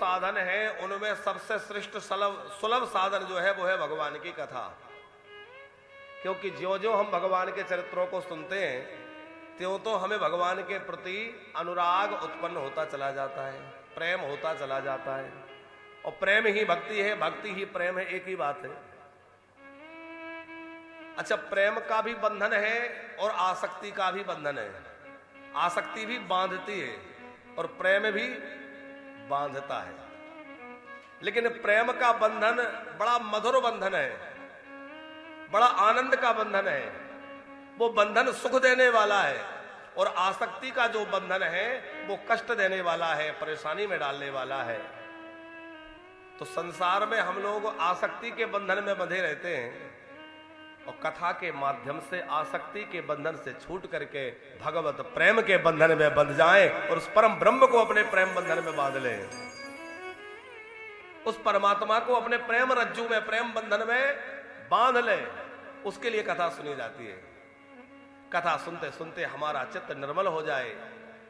साधन है उनमें सबसे श्रेष्ठ सुलभ साधन जो है वो है भगवान की कथा। क्योंकि ज्यों ज्यों हम भगवान के चरित्रों को सुनते हैं त्यों तो हमें भगवान के प्रति अनुराग उत्पन्न होता चला जाता है, प्रेम होता चला जाता है। और प्रेम ही भक्ति है, भक्ति ही प्रेम है, एक ही बात है। अच्छा, प्रेम का भी बंधन है और आसक्ति का भी बंधन है। आसक्ति भी बांधती है और प्रेम भी बांधता है। लेकिन प्रेम का बंधन बड़ा मधुर बंधन है, बड़ा आनंद का बंधन है, वो बंधन सुख देने वाला है। और आसक्ति का जो बंधन है वो कष्ट देने वाला है, परेशानी में डालने वाला है। तो संसार में हम लोग आसक्ति के बंधन में बंधे रहते हैं और कथा के माध्यम से आसक्ति के बंधन से छूट करके भगवत प्रेम के बंधन में बंध जाएं और उस परम ब्रह्म को अपने प्रेम बंधन में बांध लें, उस परमात्मा को अपने प्रेम रज्जू में, प्रेम बंधन में बांध लें। उसके लिए कथा सुनी जाती है। कथा सुनते सुनते हमारा चित्त निर्मल हो जाए,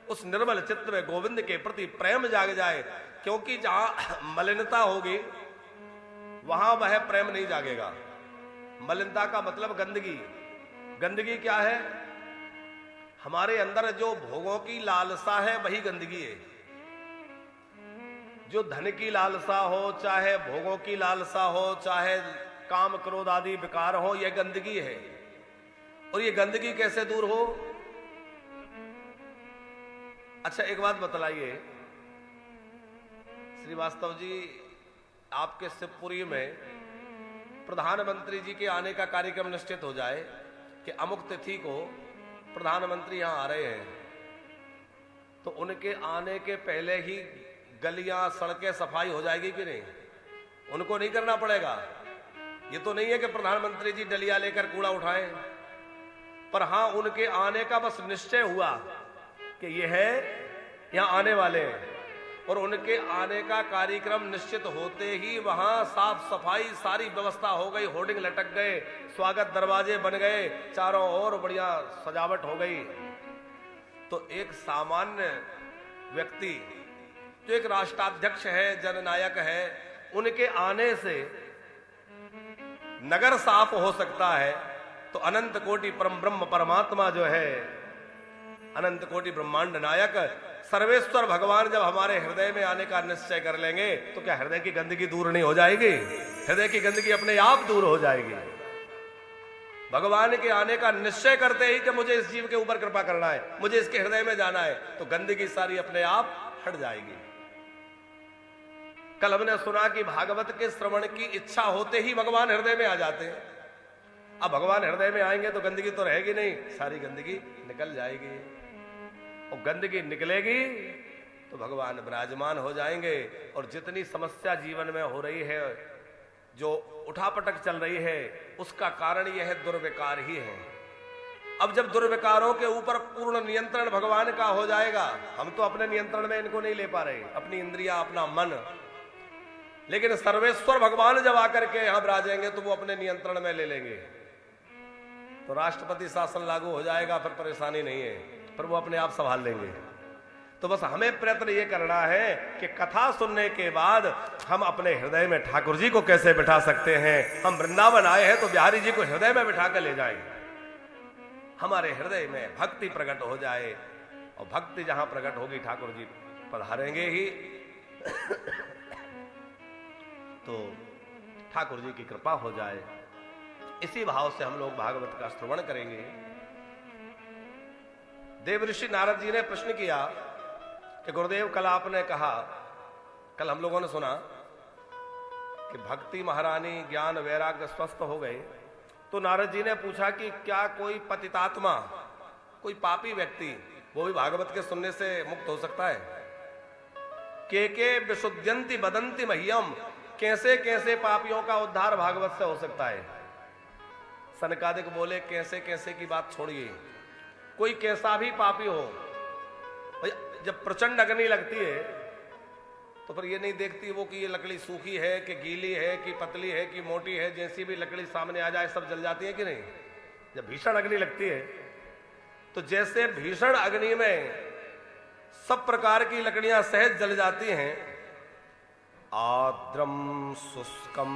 उस निर्मल चित्त में गोविंद के प्रति प्रेम जाग जाए। क्योंकि जहां मलिनता होगी वहां वह प्रेम नहीं जागेगा। मलिनता का मतलब गंदगी। गंदगी क्या है? हमारे अंदर जो भोगों की लालसा है वही गंदगी है। जो धन की लालसा हो, चाहे भोगों की लालसा हो, चाहे काम क्रोध आदि विकार हो, यह गंदगी है। और ये गंदगी कैसे दूर हो? अच्छा, एक बात बतलाइए श्रीवास्तव जी, आपके शिवपुरी में प्रधानमंत्री जी के आने का कार्यक्रम निश्चित हो जाए कि अमुक तिथि को प्रधानमंत्री यहां आ रहे हैं, तो उनके आने के पहले ही गलियां सड़कें सफाई हो जाएगी कि नहीं? उनको नहीं करना पड़ेगा। ये तो नहीं है कि प्रधानमंत्री जी डलिया लेकर कूड़ा उठाएं, पर हां उनके आने का बस निश्चय हुआ कि ये है, यहां आने वाले हैं। और उनके आने का कार्यक्रम निश्चित होते ही वहां साफ सफाई सारी व्यवस्था हो गई, होर्डिंग लटक गए, स्वागत दरवाजे बन गए, चारों ओर बढ़िया सजावट हो गई। तो एक सामान्य व्यक्ति जो एक राष्ट्राध्यक्ष है, जननायक है, उनके आने से नगर साफ हो सकता है, तो अनंत कोटि परम ब्रह्म परमात्मा जो है, अनंत कोटि ब्रह्मांड नायक सर्वेश्वर भगवान जब हमारे हृदय में आने का निश्चय कर लेंगे तो क्या हृदय की गंदगी दूर नहीं हो जाएगी? हृदय की गंदगी अपने आप दूर हो जाएगी। भगवान के आने का निश्चय करते ही कि मुझे इस जीव के ऊपर कृपा करना है, मुझे इसके हृदय में जाना है, तो गंदगी सारी अपने आप हट जाएगी। कल हमने सुना कि भागवत के श्रवण की इच्छा होते ही भगवान हृदय में आ जाते हैं। अब भगवान हृदय में आएंगे तो गंदगी तो रहेगी नहीं, सारी गंदगी निकल जाएगी। और गंदगी निकलेगी तो भगवान विराजमान हो जाएंगे। और जितनी समस्या जीवन में हो रही है, जो उठापटक चल रही है, उसका कारण यह दुर्विकार ही है। अब जब दुर्विकारों के ऊपर पूर्ण नियंत्रण भगवान का हो जाएगा, हम तो अपने नियंत्रण में इनको नहीं ले पा रहे, अपनी इंद्रियां, अपना मन, लेकिन सर्वेश्वर भगवान जब आकर के यहां विराजेंगे तो वो अपने नियंत्रण में ले लेंगे, तो राष्ट्रपति शासन लागू हो जाएगा, फिर परेशानी नहीं है, पर वो अपने आप संभाल लेंगे। तो बस हमें प्रयत्न ये करना है कि कथा सुनने के बाद हम अपने हृदय में ठाकुर जी को कैसे बिठा सकते हैं। हम वृंदावन आए हैं तो बिहारी जी को हृदय में बिठा कर ले जाएं, हमारे हृदय में भक्ति प्रकट हो जाए, और भक्ति जहां प्रकट होगी ठाकुर जी पधारेंगे ही। तो ठाकुर जी की कृपा हो जाए, इसी भाव से हम लोग भागवत का श्रवण करेंगे। देव ऋषि नारद जी ने प्रश्न किया कि गुरुदेव, कल आपने कहा, कल हम लोगों ने सुना कि भक्ति महारानी ज्ञान वैराग्य स्वस्थ हो गए, तो नारद जी ने पूछा कि क्या कोई पतितात्मा, कोई पापी व्यक्ति, वो भी भागवत के सुनने से मुक्त हो सकता है? के विशुद्ध्यंति बदंति मह्यम, कैसे कैसे पापियों का उद्धार भागवत से हो सकता है? सनकादिक बोले कैसे कैसे की बात छोड़िए, कोई कैसा भी पापी हो, जब प्रचंड अग्नि लगती है तो फिर ये नहीं देखती वो कि ये लकड़ी सूखी है कि गीली है कि पतली है कि मोटी है, जैसी भी लकड़ी सामने आ जाए सब जल जाती है कि नहीं? जब भीषण अग्नि लगती है तो जैसे भीषण अग्नि में सब प्रकार की लकड़ियां सहज जल जाती हैं, आद्रम शुष्कम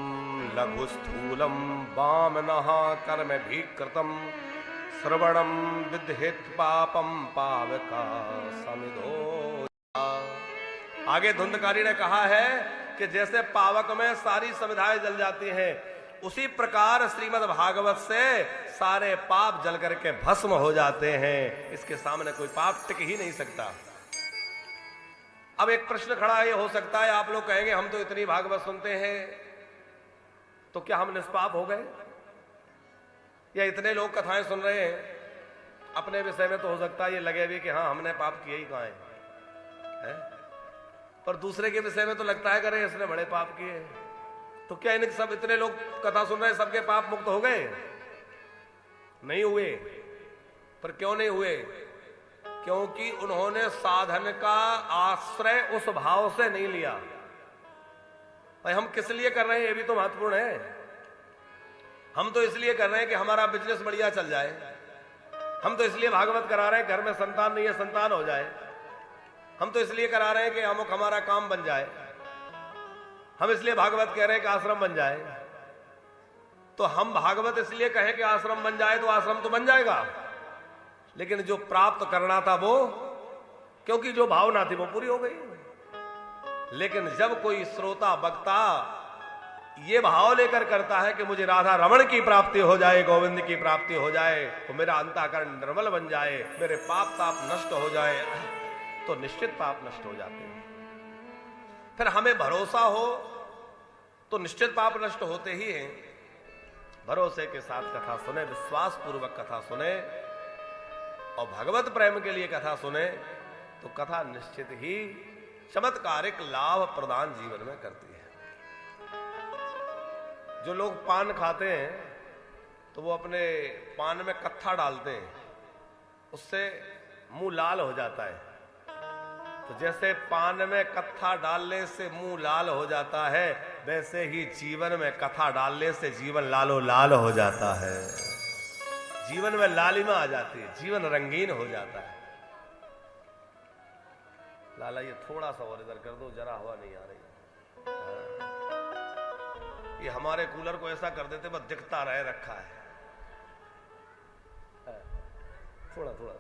लघु स्थूलम वामनः कर्म भी कृतम श्रवणम विद्हित पापम पावका समिधो। आगे धुंधकारी ने कहा है कि जैसे पावक में सारी समिधाएं जल जाती हैं, उसी प्रकार श्रीमद् भागवत से सारे पाप जल करके भस्म हो जाते हैं। इसके सामने कोई पाप टिक ही नहीं सकता। अब एक प्रश्न खड़ा ये हो सकता है, आप लोग कहेंगे हम तो इतनी भागवत सुनते हैं, तो क्या हम निष्पाप हो गए? या इतने लोग कथाएं सुन रहे हैं, अपने विषय में तो हो सकता है ये लगे भी कि हाँ हमने पाप किए ही कहाँ है? पर दूसरे के विषय में तो लगता है करे इसने बड़े पाप किए। तो क्या इन सब इतने लोग कथा सुन रहे हैं, सबके पाप मुक्त हो गए? नहीं हुए। पर क्यों नहीं हुए? क्योंकि उन्होंने साधन का आश्रय उस भाव से नहीं लिया। भाई हम किस लिए कर रहे हैं ये भी तो महत्वपूर्ण है। हम तो इसलिए कर रहे हैं कि हमारा बिजनेस बढ़िया चल जाए। हम तो इसलिए भागवत करा रहे हैं घर में संतान नहीं है, संतान हो जाए। हम तो इसलिए करा रहे हैं कि अमुक हमारा काम बन जाए। हम इसलिए भागवत कह रहे हैं कि आश्रम बन जाए। तो हम भागवत इसलिए कहें कि आश्रम बन जाए, तो आश्रम तो बन जाएगा, लेकिन जो प्राप्त करना था वो, क्योंकि जो भावना थी वो पूरी हो गई। लेकिन जब कोई श्रोता वक्ता ये भाव लेकर करता है कि मुझे राधा रमण की प्राप्ति हो जाए, गोविंद की प्राप्ति हो जाए, तो मेरा अंतःकरण निर्मल बन जाए, मेरे पाप ताप नष्ट हो जाए, तो निश्चित पाप नष्ट हो जाते हैं। फिर हमें भरोसा हो तो निश्चित पाप नष्ट होते ही हैं। भरोसे के साथ कथा सुने, विश्वास पूर्वक कथा सुने और भगवत प्रेम के लिए कथा सुने, तो कथा निश्चित ही चमत्कारिक लाभ प्रदान जीवन में करती है। जो लोग पान खाते हैं तो वो अपने पान में कत्था डालते हैं, उससे मुंह लाल हो जाता है। तो जैसे पान में कत्था डालने से मुंह लाल हो जाता है, वैसे ही जीवन में कथा डालने से जीवन लालो लाल हो जाता है। जीवन में लालिमा आ जाती है, जीवन रंगीन हो जाता है। लाला ये थोड़ा सा और इधर कर दो, जरा हवा नहीं आ रही। ये हमारे कूलर को ऐसा कर देते बस दिखता रहे रखा है। थोड़ा थोड़ा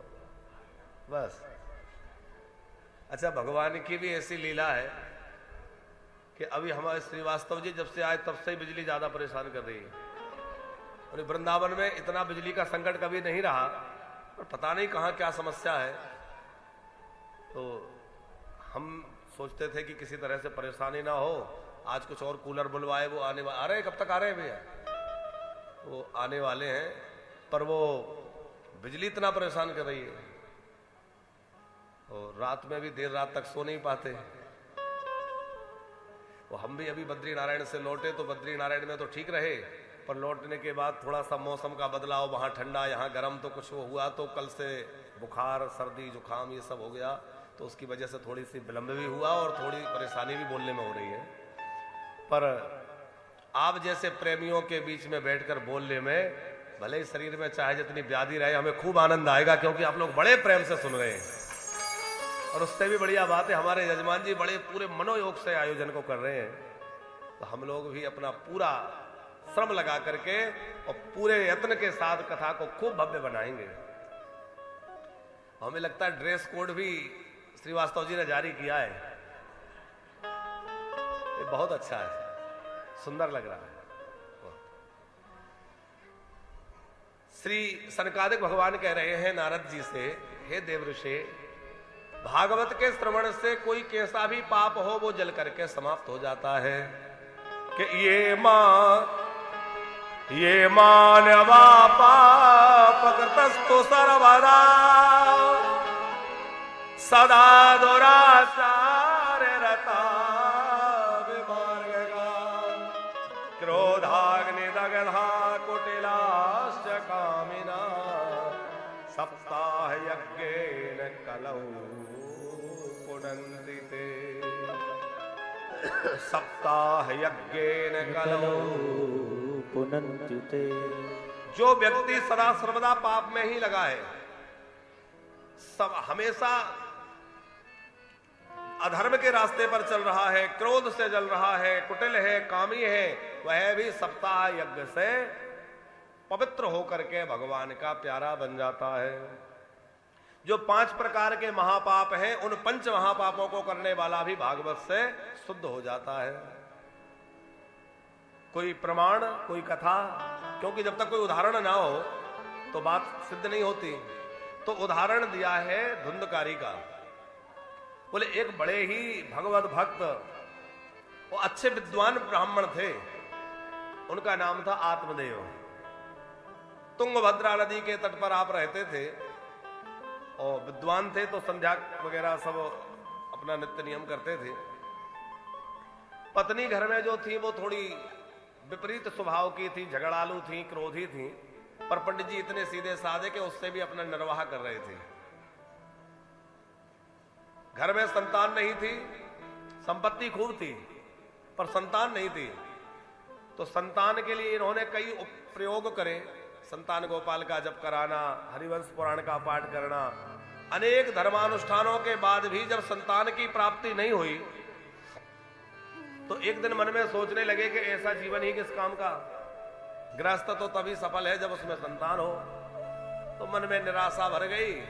बस। अच्छा, भगवान की भी ऐसी लीला है कि अभी हमारे श्रीवास्तव जी जब से आए तब से ही बिजली ज्यादा परेशान कर रही है। और वृंदावन में इतना बिजली का संकट कभी नहीं रहा, और पता नहीं कहां क्या समस्या है। तो हम सोचते थे कि किसी तरह से परेशानी ना हो। आज कुछ और कूलर बुलवाए, वो आ रहे हैं। कब तक आ रहे हैं भैया? वो आने वाले हैं, पर वो बिजली इतना परेशान कर रही है और रात में भी देर रात तक सो नहीं पाते। वो हम भी अभी बद्री नारायण से लौटे तो बद्री नारायण में तो ठीक रहे, पर लौटने के बाद थोड़ा सा मौसम का बदलाव, वहां ठंडा यहाँ गर्म, तो कुछ वो हुआ तो कल से बुखार सर्दी जुकाम ये सब हो गया। तो उसकी वजह से थोड़ी सी विलंब भी हुआ और थोड़ी परेशानी भी बोलने में हो रही है। पर आप जैसे प्रेमियों के बीच में बैठकर बोलने में, भले ही शरीर में चाहे जितनी व्याधि रहे, हमें खूब आनंद आएगा, क्योंकि आप लोग बड़े प्रेम से सुन रहे हैं। और उससे भी बढ़िया बात है, हमारे यजमान जी बड़े पूरे मनोयोग से आयोजन को कर रहे हैं। तो हम लोग भी अपना पूरा श्रम लगा करके और पूरे यत्न के साथ कथा को खूब भव्य बनाएंगे। हमें लगता है ड्रेस कोड भी श्रीवास्तव जी ने जारी किया है, ये बहुत अच्छा है, सुंदर लग रहा है। श्री सनकादिक भगवान कह रहे हैं नारद जी से, हे देवऋषि, भागवत के श्रवण से कोई कैसा भी पाप हो वो जल करके समाप्त हो जाता है। कि ये मानवा पाप कृतस्तु सर्वदा सदा दुराचार रता विमार्गगा क्रोधाग्नि दग्धा कुटिलाश्च कामिना सप्ताह यज्ञेन कलौ पुनन्ति ते। सप्ताह यज्ञेन कलौ पुनन्ति ते। जो व्यक्ति सदा सर्वदा पाप में ही लगा है, सब हमेशा अधर्म के रास्ते पर चल रहा है, क्रोध से जल रहा है, कुटिल है, कामी है, वह भी सप्ताह यज्ञ से पवित्र होकर के भगवान का प्यारा बन जाता है। जो 5 प्रकार के महापाप हैं, उन 5 महापापों को करने वाला भी भागवत से शुद्ध हो जाता है। कोई प्रमाण, कोई कथा, क्योंकि जब तक कोई उदाहरण ना हो तो बात सिद्ध नहीं होती। तो उदाहरण दिया है धुंधकारी का। बोले एक बड़े ही भगवत भक्त, वो अच्छे विद्वान ब्राह्मण थे, उनका नाम था आत्मदेव। तुंगभद्रा नदी के तट पर आप रहते थे और विद्वान थे, तो संध्या वगैरह सब अपना नित्य नियम करते थे। पत्नी घर में जो थी वो थोड़ी विपरीत स्वभाव की थी, झगड़ालू थी, क्रोधी थी, पर पंडित जी इतने सीधे साधे कि उससे भी अपना निर्वाह कर रहे थे। घर में संतान नहीं थी, संपत्ति खूब थी, पर संतान नहीं थी। तो संतान के लिए इन्होंने कई प्रयोग करे। संतान गोपाल का जप कराना, हरिवंश पुराण का पाठ करना, अनेक धर्मानुष्ठानों के बाद भी जब संतान की प्राप्ति नहीं हुई तो एक दिन मन में सोचने लगे कि ऐसा जीवन ही किस काम का। गृहस्थ तो तभी सफल है जब उसमें संतान हो। तो मन में निराशा भर गई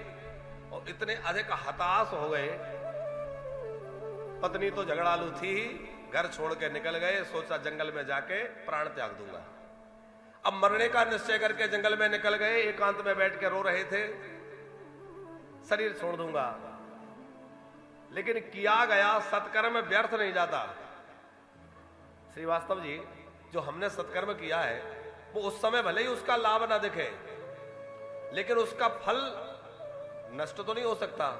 और इतने अधिक हताश हो गए। पत्नी तो झगड़ालू थी ही, घर छोड़ के निकल गए। सोचा जंगल में जाके प्राण त्याग दूंगा। अब मरने का निश्चय करके जंगल में निकल गए। एकांत में बैठ के रो रहे थे, शरीर छोड़ दूंगा। लेकिन किया गया सत्कर्म व्यर्थ नहीं जाता। श्रीवास्तव जी, जो हमने सत्कर्म किया है वो उस समय भले ही उसका लाभ ना दिखे, लेकिन उसका फल नष्ट तो नहीं हो सकता।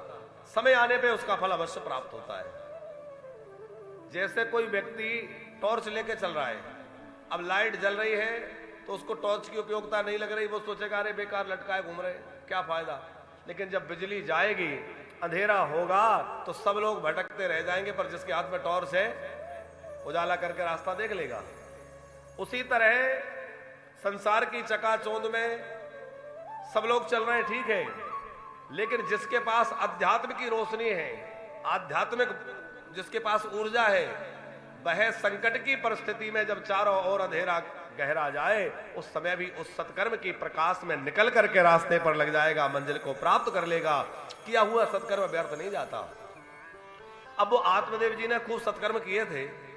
समय आने पे उसका फल अवश्य प्राप्त होता है। जैसे कोई व्यक्ति टॉर्च लेके चल रहा है, अब लाइट जल रही है तो उसको टॉर्च की उपयोगिता नहीं लग रही, वो सोचेगा अरे बेकार लटकाए घूम रहे, क्या फायदा। लेकिन जब बिजली जाएगी, अंधेरा होगा, तो सब लोग भटकते रह जाएंगे, पर जिसके हाथ में टॉर्च है उजाला करके रास्ता देख लेगा। उसी तरह संसार की चकाचौंध में सब लोग चल रहे हैं, ठीक है, लेकिन जिसके पास अध्यात्म की रोशनी है, आध्यात्मिक जिसके पास ऊर्जा है, वह संकट की परिस्थिति में जब चारों ओर अंधेरा गहरा जाए, उस समय भी उस सत्कर्म की प्रकाश में निकल करके रास्ते पर लग जाएगा, मंजिल को प्राप्त कर लेगा। किया हुआ सत्कर्म व्यर्थ नहीं जाता। अब वो आत्मदेव जी ने खूब सत्कर्म किए थे,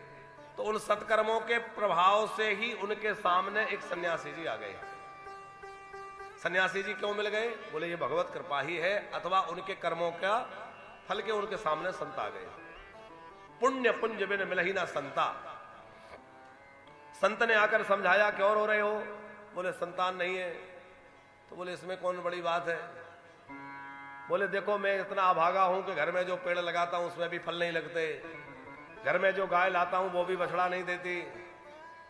तो उन सत्कर्मों के प्रभाव से ही उनके सामने एक सन्यासी जी आ गए। सन्यासी जी क्यों मिल गए? बोले ये भगवत कृपा ही है, अथवा उनके कर्मों का फल के उनके सामने संत आ गए। पुण्य पुंज बिन मिलही ना संता। संत ने आकर समझाया, क्यों रो रहे हो? बोले संतान नहीं है। तो बोले इसमें कौन बड़ी बात है? बोले देखो मैं इतना अभागा हूं कि घर में जो पेड़ लगाता हूं उसमें भी फल नहीं लगते, घर में जो गाय लाता हूं वो भी बछड़ा नहीं देती,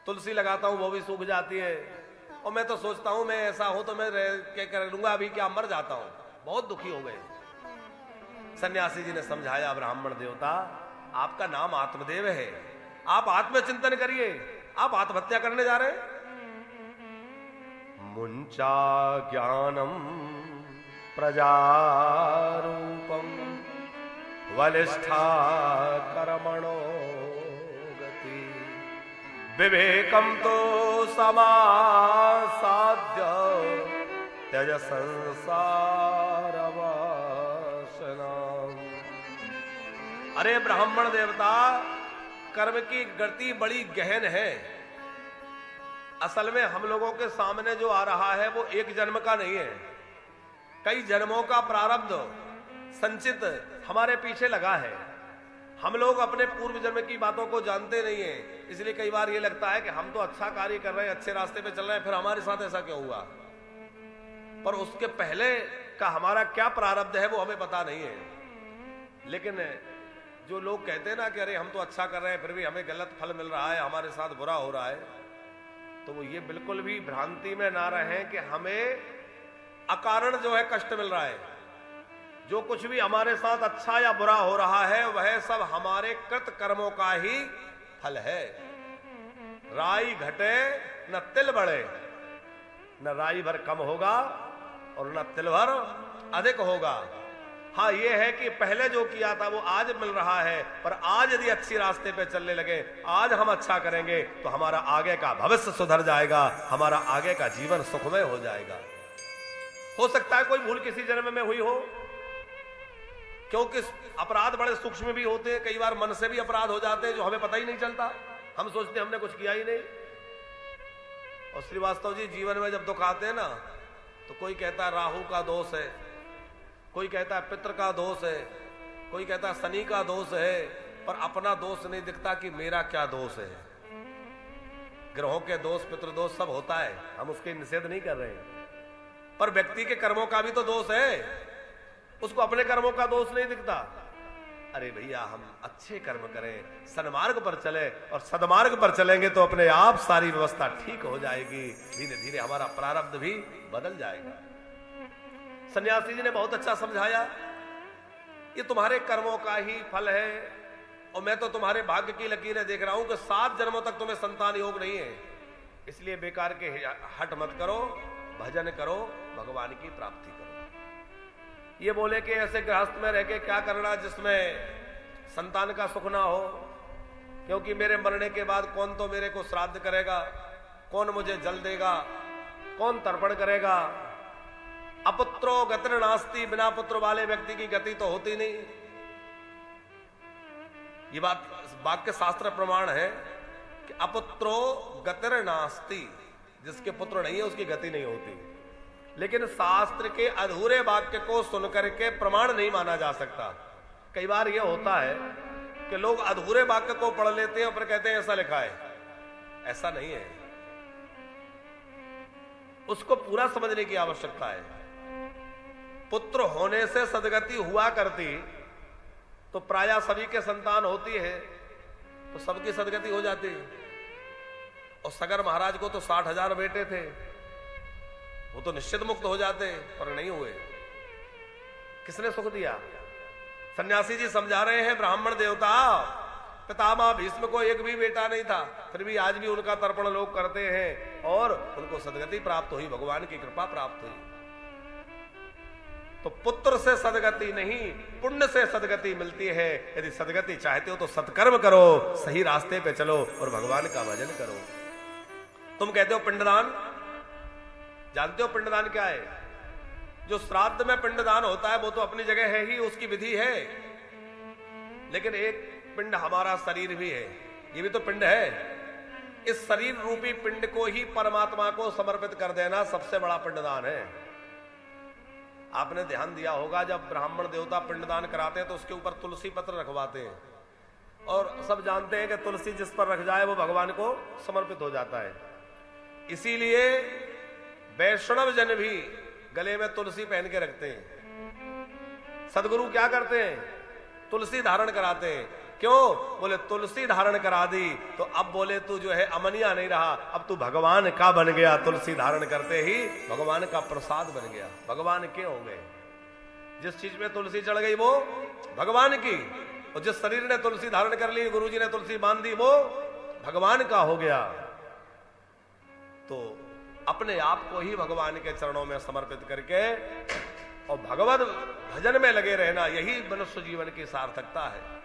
तुलसी लगाता हूं वो भी सूख जाती है, और मैं तो सोचता हूं मैं ऐसा हो तो मैं क्या कर लूंगा, अभी क्या मर जाता हूं। बहुत दुखी हो गए। सन्यासी जी ने समझाया, ब्राह्मण देवता आपका नाम आत्मदेव है, आप आत्मचिंतन करिए, आप आत्महत्या करने जा रहे हैं। मुंचा ज्ञानम प्रजारूपम वलिष्ठा कर्मणो गति विवेकम तो समासाद्य त्यज संसार वासना। अरे ब्राह्मण देवता, कर्म की गति बड़ी गहन है। असल में हम लोगों के सामने जो आ रहा है वो एक जन्म का नहीं है, कई जन्मों का प्रारब्ध संचित हमारे पीछे लगा है। हम लोग अपने पूर्व जन्म की बातों को जानते नहीं है, इसलिए कई बार ये लगता है कि हम तो अच्छा कार्य कर रहे हैं, अच्छे रास्ते पे चल रहे हैं, फिर हमारे साथ ऐसा क्यों हुआ। पर उसके पहले का हमारा क्या प्रारब्ध है वो हमें पता नहीं है। लेकिन जो लोग कहते हैं ना कि अरे हम तो अच्छा कर रहे हैं फिर भी हमें गलत फल मिल रहा है, हमारे साथ बुरा हो रहा है, तो वो ये बिल्कुल भी भ्रांति में ना रहें कि हमें अकारण जो है कष्ट मिल रहा है। जो कुछ भी हमारे साथ अच्छा या बुरा हो रहा है वह सब हमारे कृत कर्मों का ही फल है। राई घटे न तिल बढ़े, न राई भर कम होगा और न तिल भर अधिक होगा। हाँ ये है कि पहले जो किया था वो आज मिल रहा है, पर आज यदि अच्छी रास्ते पे चलने लगे, आज हम अच्छा करेंगे तो हमारा आगे का भविष्य सुधर जाएगा, हमारा आगे का जीवन सुखमय हो जाएगा। हो सकता है कोई भूल किसी जन्म में हुई हो, क्योंकि अपराध बड़े सूक्ष्म भी होते हैं, कई बार मन से भी अपराध हो जाते हैं जो हमें पता ही नहीं चलता, हम सोचते हमने कुछ किया ही नहीं। और श्रीवास्तव जी जीवन में जब दुख आते हैं ना, तो कोई कहता है राहु का दोष है, कोई कहता है पितृ का दोष है, कोई कहता है शनि का दोष है, पर अपना दोष नहीं दिखता कि मेरा क्या दोष है। ग्रहों के दोष पितृदोष सब होता है, हम उसके निषेध नहीं कर रहे हैं, पर व्यक्ति के कर्मों का भी तो दोष है, उसको अपने कर्मों का दोष नहीं दिखता। अरे भैया हम अच्छे कर्म करें, सन्मार्ग पर चले, और सदमार्ग पर चलेंगे तो अपने आप सारी व्यवस्था ठीक हो जाएगी, धीरे धीरे हमारा प्रारब्ध भी बदल जाएगा। सन्यासी जी ने बहुत अच्छा समझाया, ये तुम्हारे कर्मों का ही फल है, और मैं तो तुम्हारे भाग्य की लकीरें देख रहा हूं कि 7 जन्मों तक तुम्हें संतान योग नहीं है, इसलिए बेकार के हट मत करो, भजन करो, भगवान की प्राप्ति करो। ये बोले कि ऐसे गृहस्थ में रह के क्या करना जिसमें संतान का सुख ना हो, क्योंकि मेरे मरने के बाद कौन तो मेरे को श्राद्ध करेगा, कौन मुझे जल देगा, कौन तर्पण करेगा। अपुत्रो गतिर नास्ति, बिना पुत्र वाले व्यक्ति की गति तो होती नहीं। ये बात वाक्य शास्त्र प्रमाण है कि अपुत्रो गतिर नास्ति, जिसके पुत्र नहीं है उसकी गति नहीं होती। लेकिन शास्त्र के अधूरे वाक्य को सुनकर के प्रमाण नहीं माना जा सकता। कई बार यह होता है कि लोग अधूरे वाक्य को पढ़ लेते हैं और फिर कहते हैं ऐसा लिखा है, ऐसा नहीं है, उसको पूरा समझने की आवश्यकता है। पुत्र होने से सदगति हुआ करती तो प्रायः सभी के संतान होती है तो सबकी सदगति हो जाती। और सगर महाराज को तो 60,000 बेटे थे, वो तो निश्चित मुक्त हो जाते, पर नहीं हुए। किसने सुख दिया? सन्यासी जी समझा रहे हैं, ब्राह्मण देवता पितामह भीष्म को एक भी बेटा नहीं था, फिर भी आज भी उनका तर्पण लोग करते हैं और उनको सदगति प्राप्त हुई, भगवान की कृपा प्राप्त हुई। तो पुत्र से सदगति नहीं, पुण्य से सदगति मिलती है। यदि सदगति चाहते हो तो सत्कर्म करो, सही रास्ते पे चलो और भगवान का भजन करो। तुम कहते हो पिंडदान, जानते हो पिंडदान क्या है? जो श्राद्ध में पिंडदान होता है वो तो अपनी जगह है ही, उसकी विधि है, लेकिन एक पिंड हमारा शरीर भी है, ये भी तो पिंड है। इस शरीर रूपी पिंड को ही परमात्मा को समर्पित कर देना सबसे बड़ा पिंडदान है। आपने ध्यान दिया होगा जब ब्राह्मण देवता पिंडदान कराते हैं तो उसके ऊपर तुलसी पत्र रखवाते हैं, और सब जानते हैं कि तुलसी जिस पर रख जाए वो भगवान को समर्पित हो जाता है। इसीलिए वैष्णव जन भी गले में तुलसी पहन के रखते हैं। सदगुरु क्या करते हैं? तुलसी धारण कराते हैं। क्यों? बोले तुलसी धारण करा दी तो अब बोले तू जो है अमनिया नहीं रहा, अब तू भगवान का बन गया। तुलसी धारण करते ही भगवान का प्रसाद बन गया। भगवान के हो गए। जिस चीज में तुलसी चढ़ गई वो भगवान की, और जिस शरीर ने तुलसी धारण कर ली, गुरुजी ने तुलसी बांध दी, वो भगवान का हो गया। तो अपने आप को ही भगवान के चरणों में समर्पित करके और भगवत भजन में लगे रहना, यही मनुष्य जीवन की सार्थकता है।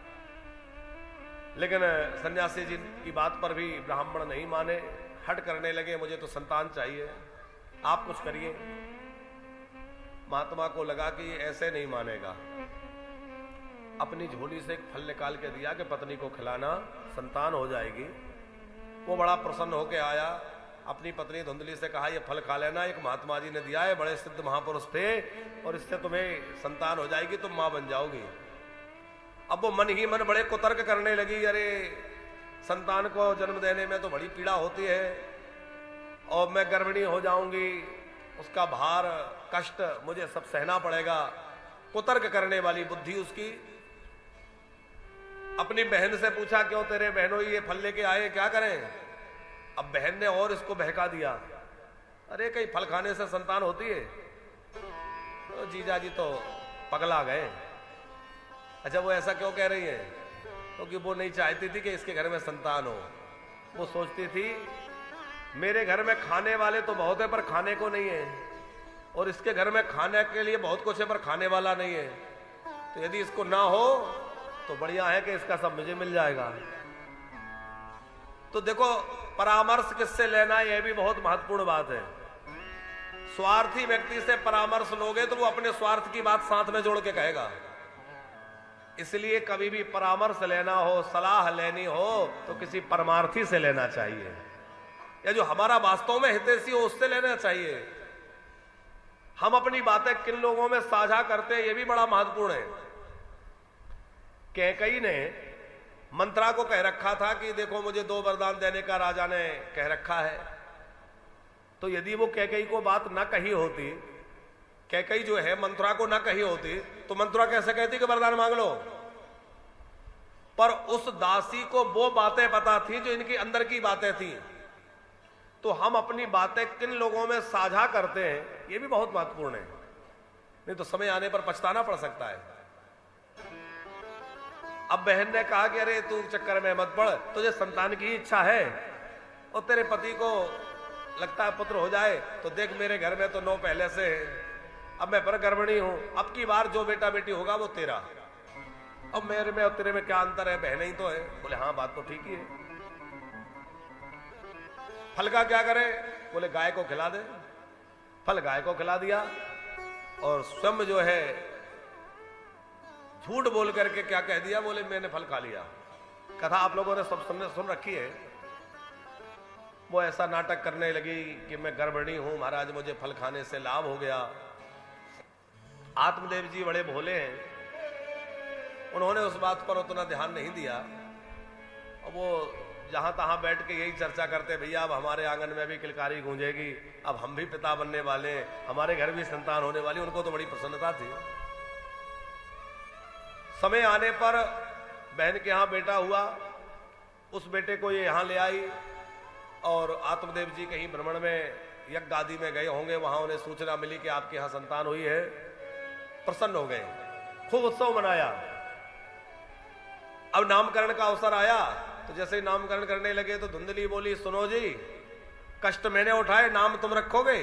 लेकिन सन्यासी जी की बात पर भी ब्राह्मण नहीं माने, हट करने लगे, मुझे तो संतान चाहिए, आप कुछ करिए। महात्मा को लगा कि ऐसे नहीं मानेगा। अपनी झोली से एक फल निकाल के दिया कि पत्नी को खिलाना, संतान हो जाएगी। वो बड़ा प्रसन्न होके आया, अपनी पत्नी धुंधली से कहा ये फल खा लेना, एक महात्मा जी ने दिया है, बड़े सिद्ध महापुरुष थे, और इससे तुम्हें संतान हो जाएगी, तुम मां बन जाओगी। अब वो मन ही मन बड़े कुतर्क करने लगी, अरे संतान को जन्म देने में तो बड़ी पीड़ा होती है, और मैं गर्भिणी हो जाऊंगी, उसका भार कष्ट मुझे सब सहना पड़ेगा। कुतर्क करने वाली बुद्धि उसकी। अपनी बहन से पूछा, क्यों तेरे बहनों ये फल लेके आए, क्या करें? अब बहन ने और इसको बहका दिया, अरे कहीं फल खाने से संतान होती है? तो जीजा जी तो पगला गए। अच्छा वो ऐसा क्यों कह रही है? क्योंकि वो नहीं चाहती थी कि इसके घर में संतान हो। वो सोचती थी मेरे घर में खाने वाले तो बहुत है पर खाने को नहीं है, और इसके घर में खाने के लिए बहुत कुछ है पर खाने वाला नहीं है। तो यदि इसको ना हो तो बढ़िया है कि इसका सब मुझे मिल जाएगा। तो देखो, परामर्श किससे लेना, यह भी बहुत महत्वपूर्ण बात है। स्वार्थी व्यक्ति से परामर्श लोगे तो वो अपने स्वार्थ की बात साथ में जोड़ के कहेगा। इसलिए कभी भी परामर्श लेना हो, सलाह लेनी हो, तो किसी परमार्थी से लेना चाहिए, या जो हमारा वास्तव में हितैषी हो उससे लेना चाहिए। हम अपनी बातें किन लोगों में साझा करते हैं, यह भी बड़ा महत्वपूर्ण है। कैकई ने मंत्रा को कह रखा था कि देखो मुझे 2 वरदान देने का राजा ने कह रखा है। तो यदि वो कैकई को बात ना कही होती, कैकई जो है मंत्रा को ना कही होती, तो मंत्रा कैसे कहती कि वरदान मांग लो। पर उस दासी को वो बातें पता थी जो इनकी अंदर की बातें थी। तो हम अपनी बातें किन लोगों में साझा करते हैं, ये भी बहुत महत्वपूर्ण है, नहीं तो समय आने पर पछताना पड़ सकता है। अब बहन ने कहा कि अरे तू चक्कर में मत पड़, तुझे संतान की इच्छा है और तेरे पति को लगता है पुत्र हो जाए, तो देख मेरे घर में तो 9 पहले से है, अब मैं पर गर्भिणी हूं, अब की बार जो बेटा बेटी होगा वो तेरा। अब मेरे में और तेरे में क्या अंतर है, बहन ही तो है। बोले हाँ बात तो ठीक ही है। फल का क्या करे, बोले गाय को खिला दे। फल गाय को खिला दिया और स्वयं जो है झूठ बोल करके क्या कह दिया, बोले मैंने फल खा लिया। कथा आप लोगों ने सब सुन रखी है। वो ऐसा नाटक करने लगी कि मैं गर्भिणी हूं महाराज, मुझे फल खाने से लाभ हो गया। आत्मदेव जी बड़े भोले हैं, उन्होंने उस बात पर उतना ध्यान नहीं दिया। और वो जहां तहां बैठ के यही चर्चा करते, भैया अब हमारे आंगन में भी किलकारी गूंजेगी, अब हम भी पिता बनने वाले, हमारे घर भी संतान होने वाली। उनको तो बड़ी प्रसन्नता थी। समय आने पर बहन के यहां बेटा हुआ, उस बेटे को ये यहां ले आई और आत्मदेव जी कहीं भ्रमण में यज्ञ आदि में गए होंगे, वहां उन्हें सूचना मिली कि आपके यहां संतान हुई है। प्रसन्न हो गए, खूब उत्सव मनाया। अब नामकरण का अवसर आया तो जैसे ही नामकरण करने लगे तो धुंधली बोली, सुनो जी, कष्ट मैंने उठाए, नाम तुम रखोगे?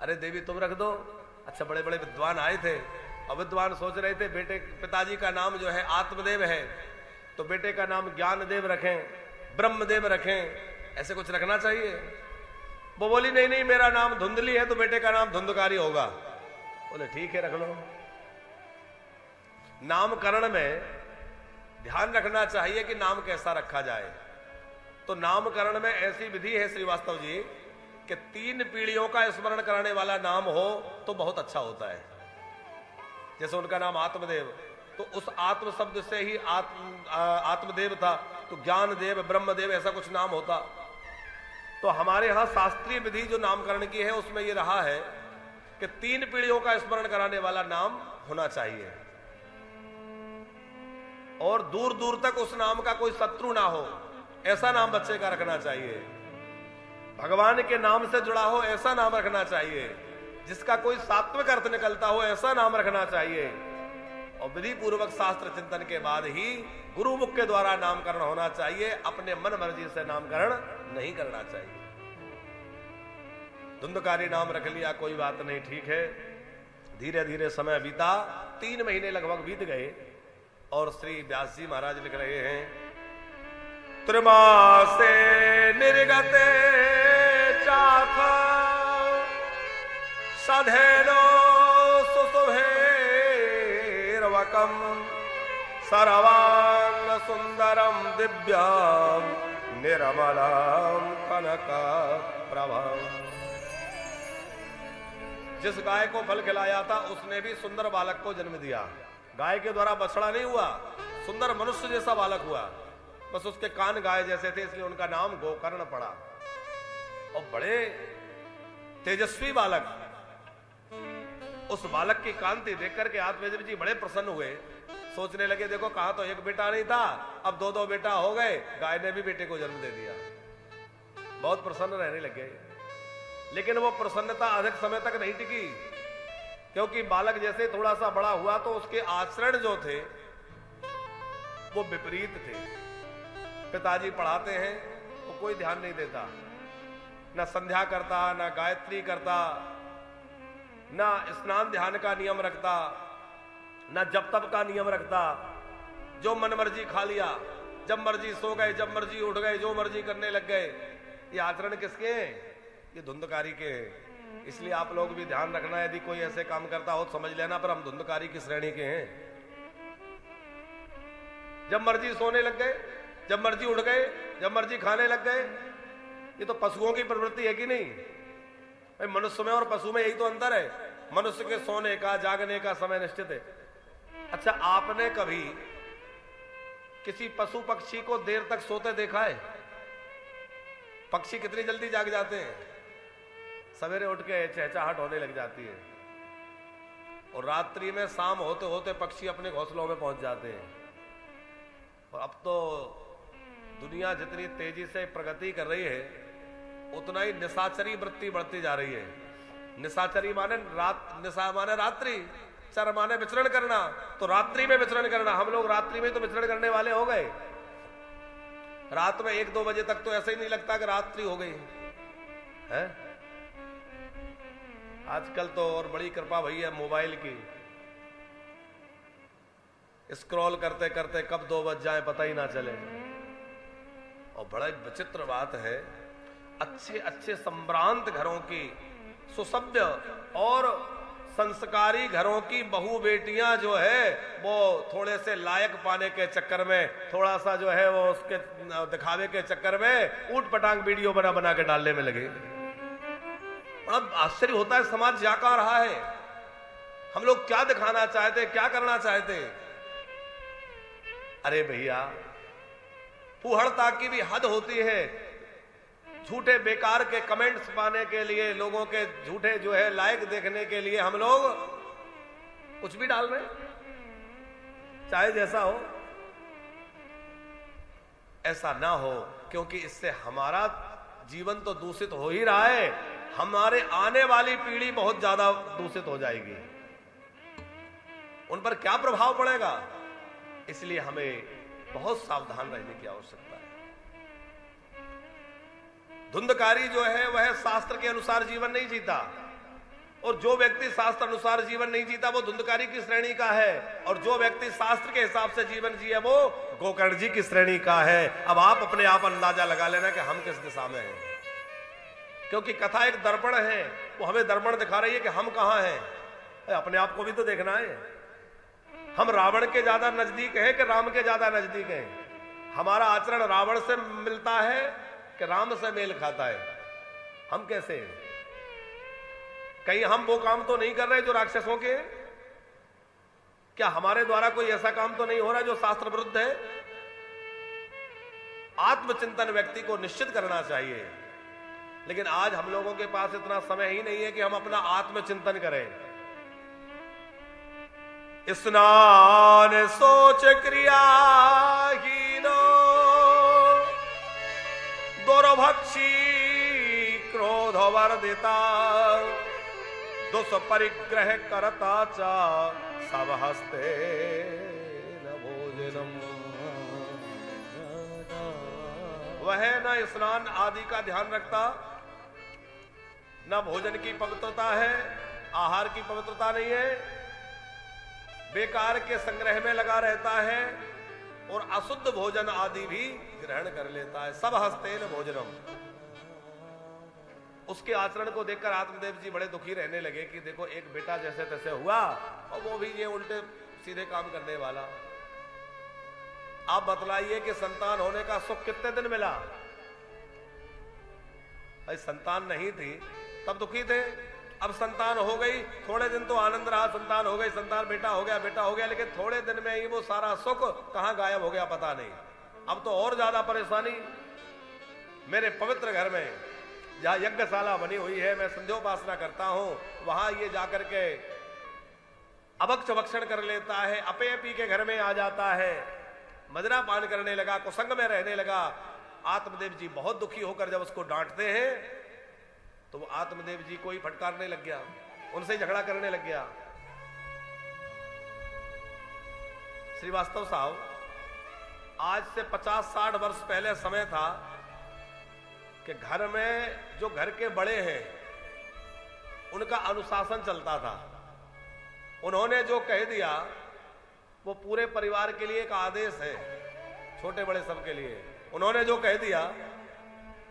अरे देवी तुम रख दो। अच्छा, बड़े बड़े विद्वान आए थे और विद्वान सोच रहे थे बेटे पिताजी का नाम जो है आत्मदेव है, तो बेटे का नाम ज्ञानदेव रखें, ब्रह्मदेव रखें, ऐसे कुछ रखना चाहिए। वो बोली नहीं नहीं, मेरा नाम धुंधली है तो बेटे का नाम धुंधकारी होगा। बोले ठीक है, रख लो। नामकरण में ध्यान रखना चाहिए कि नाम कैसा रखा जाए। तो नामकरण में ऐसी विधि है श्रीवास्तव जी कि 3 पीढ़ियों का स्मरण कराने वाला नाम हो तो बहुत अच्छा होता है। जैसे उनका नाम आत्मदेव, तो उस आत्म शब्द से ही आत्मदेव था, तो ज्ञानदेव, ब्रह्मदेव, ऐसा कुछ नाम होता। तो हमारे यहां शास्त्रीय विधि जो नामकरण की है उसमें यह रहा है कि 3 पीढ़ियों का स्मरण कराने वाला नाम होना चाहिए और दूर दूर तक उस नाम का कोई शत्रु ना हो, ऐसा नाम बच्चे का रखना चाहिए। भगवान के नाम से जुड़ा हो ऐसा नाम रखना चाहिए, जिसका कोई सात्विक अर्थ निकलता हो ऐसा नाम रखना चाहिए। और विधि पूर्वक शास्त्र चिंतन के बाद ही गुरुमुख के द्वारा नामकरण होना चाहिए। अपने मन मर्जी से नामकरण नहीं करना चाहिए। धुंधकारी नाम रख लिया, कोई बात नहीं, ठीक है। धीरे धीरे समय बीता, 3 महीने लगभग बीत गए और श्री व्यास जी महाराज लिख रहे हैं, त्रिमासे निर्गते चाथ सधेनो सुशुभेर्वकम सर्वांग सुंदरम दिव्यम निर्मलम कनक प्रभम। जिस गाय को फल खिलाया था उसने भी सुंदर बालक को जन्म दिया। गाय के द्वारा बछड़ा नहीं हुआ, सुंदर मनुष्य जैसा बालक हुआ। बस उसके कान गाय जैसे थे इसलिए उनका नाम गोकर्ण पड़ा। और बड़े तेजस्वी बालक, उस बालक की कांति देख करके आत्मदेव जी बड़े प्रसन्न हुए। सोचने लगे देखो कहा तो एक बेटा नहीं था, अब 2 बेटा हो गए। गाय ने भी बेटे को जन्म दे दिया। बहुत प्रसन्न रहने लगे। लेकिन वो प्रसन्नता अधिक समय तक नहीं टिकी, क्योंकि बालक जैसे थोड़ा सा बड़ा हुआ तो उसके आचरण जो थे वो विपरीत थे। पिताजी पढ़ाते हैं तो कोई ध्यान नहीं देता, ना संध्या करता, ना गायत्री करता, ना स्नान ध्यान का नियम रखता। ना जब तब का नियम रखता, जो मन मर्जी खा लिया, जब मर्जी सो गए, जब मर्जी उठ गए, जो मर्जी करने लग गए। ये आचरण किसके हैं? ये धुंधकारी के हैं। इसलिए आप लोग भी ध्यान रखना, यदि कोई ऐसे काम करता हो समझ लेना, पर हम धुंधकारी की श्रेणी के हैं। जब मर्जी सोने लग गए, जब मर्जी उठ गए, जब मर्जी खाने लग गए। ये तो पशुओं की प्रवृत्ति है कि नहीं? भाई मनुष्य में और पशु में यही तो अंतर है। मनुष्य के सोने का जागने का समय निश्चित है। अच्छा, आपने कभी किसी पशु पक्षी को देर तक सोते देखा है? पक्षी कितनी जल्दी जाग जाते हैं, सवेरे उठ के चहचहाट होने लग जाती है, और रात्रि में शाम होते होते पक्षी अपने घोंसलों में पहुंच जाते हैं। और अब तो दुनिया जितनी तेजी से प्रगति कर रही है, उतना ही निशाचरी वृत्ति बढ़ती जा रही है। निशाचरी माने निशा माने रात्रि, चर माने विचरण करना, तो रात्रि में विचरण करना। हम लोग रात्रि में तो विचरण करने वाले हो गए। रात में 1-2 बजे तक तो ऐसा ही नहीं लगता कि रात्रि हो गई है। आजकल तो और बड़ी कृपा भई है मोबाइल की, स्क्रॉल करते करते कब 2 बज जाए पता ही ना चले। और बड़ा विचित्र बात है, अच्छे अच्छे संभ्रांत घरों की, सुसभ्य और संस्कारी घरों की बहू बेटियां जो है वो थोड़े से लायक पाने के चक्कर में, थोड़ा सा जो है वो उसके दिखावे के चक्कर में ऊट पटांग वीडियो बना बना के डालने में लगे। अब आश्चर्य होता है, समाज जा कहां रहा है? हम लोग क्या दिखाना चाहते, क्या करना चाहते? अरे भैया, फूहड़ता की भी हद होती है। झूठे बेकार के कमेंट्स पाने के लिए, लोगों के झूठे जो है लाइक देखने के लिए हम लोग कुछ भी डाल रहे हैं, चाहे जैसा हो। ऐसा ना हो, क्योंकि इससे हमारा जीवन तो दूषित हो ही रहा है, हमारे आने वाली पीढ़ी बहुत ज्यादा दूषित हो जाएगी। उन पर क्या प्रभाव पड़ेगा? इसलिए हमें बहुत सावधान रहने की आवश्यकता है। धुंधकारी जो है वह शास्त्र के अनुसार जीवन नहीं जीता, और जो व्यक्ति शास्त्र अनुसार जीवन नहीं जीता वो धुंधकारी की श्रेणी का है, और जो व्यक्ति शास्त्र के हिसाब से जीवन जिए वो गोकर्ण जी की श्रेणी का है। अब आप अपने आप अंदाजा लगा लेना कि हम किस दिशा में हैं, क्योंकि कथा एक दर्पण है, वो हमें दर्पण दिखा रही है कि हम कहां हैं। अपने आप को भी तो देखना है। हम रावण के ज्यादा नजदीक हैं कि राम के ज्यादा नजदीक हैं? हमारा आचरण रावण से मिलता है कि राम से मेल खाता है? हम कैसे हैं? कहीं हम वो काम तो नहीं कर रहे जो राक्षसों के? क्या हमारे द्वारा कोई ऐसा काम तो नहीं हो रहा जो शास्त्र विरुद्ध है? आत्मचिंतन व्यक्ति को निश्चित करना चाहिए, लेकिन आज हम लोगों के पास इतना समय ही नहीं है कि हम अपना आत्मचिंतन करें। स्नान सोच क्रियाहीनो दुर्भक्षी क्रोधवर्धिता दुष्परिग्रह करता चा सब हस्ते न भोजनम। वह न स्नान आदि का ध्यान रखता, न भोजन की पवित्रता है, आहार की पवित्रता नहीं है, बेकार के संग्रह में लगा रहता है और अशुद्ध भोजन आदि भी ग्रहण कर लेता है। सब हस्तेन भोजनम। उसके आचरण को देखकर आत्मदेव जी बड़े दुखी रहने लगे कि देखो एक बेटा जैसे तैसे हुआ और वो भी ये उल्टे सीधे काम करने वाला। आप बतलाइए कि संतान होने का सुख कितने दिन मिला? भाई संतान नहीं थी तब दुखी थे, अब संतान हो गई, थोड़े दिन तो आनंद रहा, संतान हो गई, संतान बेटा हो गया, लेकिन थोड़े दिन में ही वो सारा सुख कहां गायब हो गया पता नहीं। अब तो और ज्यादा परेशानी। मेरे पवित्र घर में जहां यज्ञशाला बनी हुई है, मैं संध्योपासना करता हूं, वहां ये जाकर के अभक्ष भक्षण कर लेता है, अपे पी के घर में आ जाता है, मदिरा पान करने लगा, कुसंग में रहने लगा। आत्मदेव जी बहुत दुखी होकर जब उसको डांटते हैं तो वो आत्मदेव जी को ही फटकारने लग गया, उनसे झगड़ा करने लग गया। श्रीवास्तव साहब, आज से 50-60 वर्ष पहले समय था कि घर में जो घर के बड़े हैं उनका अनुशासन चलता था। उन्होंने जो कह दिया वो पूरे परिवार के लिए एक आदेश है, छोटे बड़े सबके लिए। उन्होंने जो कह दिया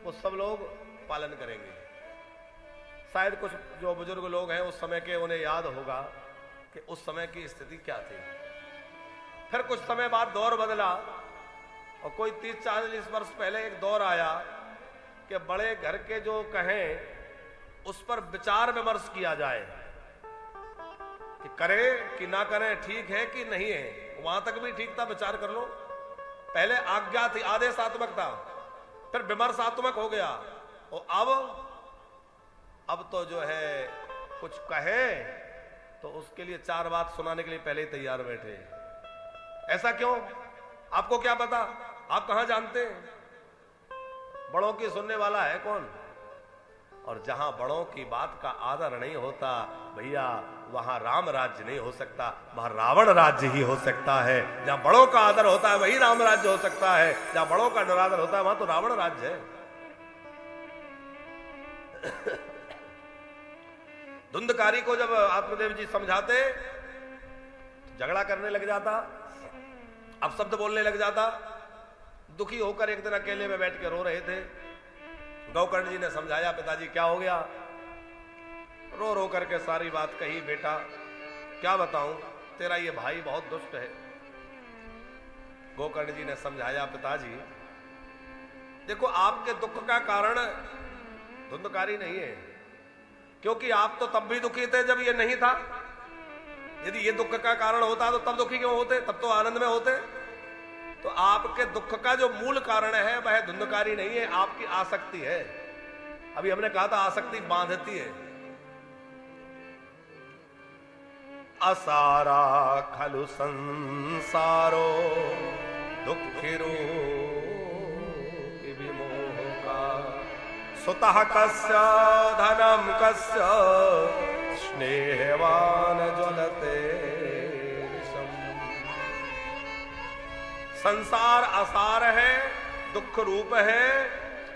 वो सब लोग पालन करेंगे। शायद कुछ जो बुजुर्ग लोग हैं उस समय के, उन्हें याद होगा कि उस समय की स्थिति क्या थी। फिर कुछ समय बाद दौर बदला और कोई 30-40 वर्ष पहले एक दौर आया कि बड़े घर के जो कहें उस पर विचार विमर्श किया जाए कि करें कि ना करें, ठीक है कि नहीं है। वहां तक भी ठीक था, विचार कर लो। पहले आज्ञा थी, आदेशात्मक था, फिर विमर्शात्मक हो गया। और अब तो जो है कुछ कहे तो उसके लिए 4 बात सुनाने के लिए पहले ही तैयार बैठे। ऐसा क्यों? आपको क्या पता? आप कहां जानते हैं? बड़ों की सुनने वाला है कौन? और जहां बड़ों की बात का आदर नहीं होता भैया, वहां राम राज्य नहीं हो सकता, वहां रावण राज्य ही हो सकता है। जहां बड़ों का आदर होता है वही राम राज्य हो सकता है, जहां बड़ों का निरादर होता है वहां तो रावण राज्य है। धुंधकारी को जब आत्मदेव जी समझाते तो झगड़ा करने लग जाता, अपशब्द बोलने लग जाता। दुखी होकर एक दिन अकेले में बैठ के रो रहे थे। गौकर्ण जी ने समझाया, पिताजी क्या हो गया? रो रो करके सारी बात कही। बेटा क्या बताऊं, तेरा ये भाई बहुत दुष्ट है। गौकर्ण जी ने समझाया, पिताजी देखो आपके दुख का कारण धुंधकारी नहीं है, क्योंकि आप तो तब भी दुखी थे जब ये नहीं था। यदि ये दुख का कारण होता तो तब दुखी क्यों होते? तब तो आनंद में होते। तो आपके दुख का जो मूल कारण है वह धुंधकारी नहीं है, आपकी आसक्ति है। अभी हमने कहा था आसक्ति बांधती है। असारा खलु संसारो दुखिरो विमोह का सुतः कस्य धनम कस्य स्नेहवान ज्वलते। संसार असार है, दुख रूप है।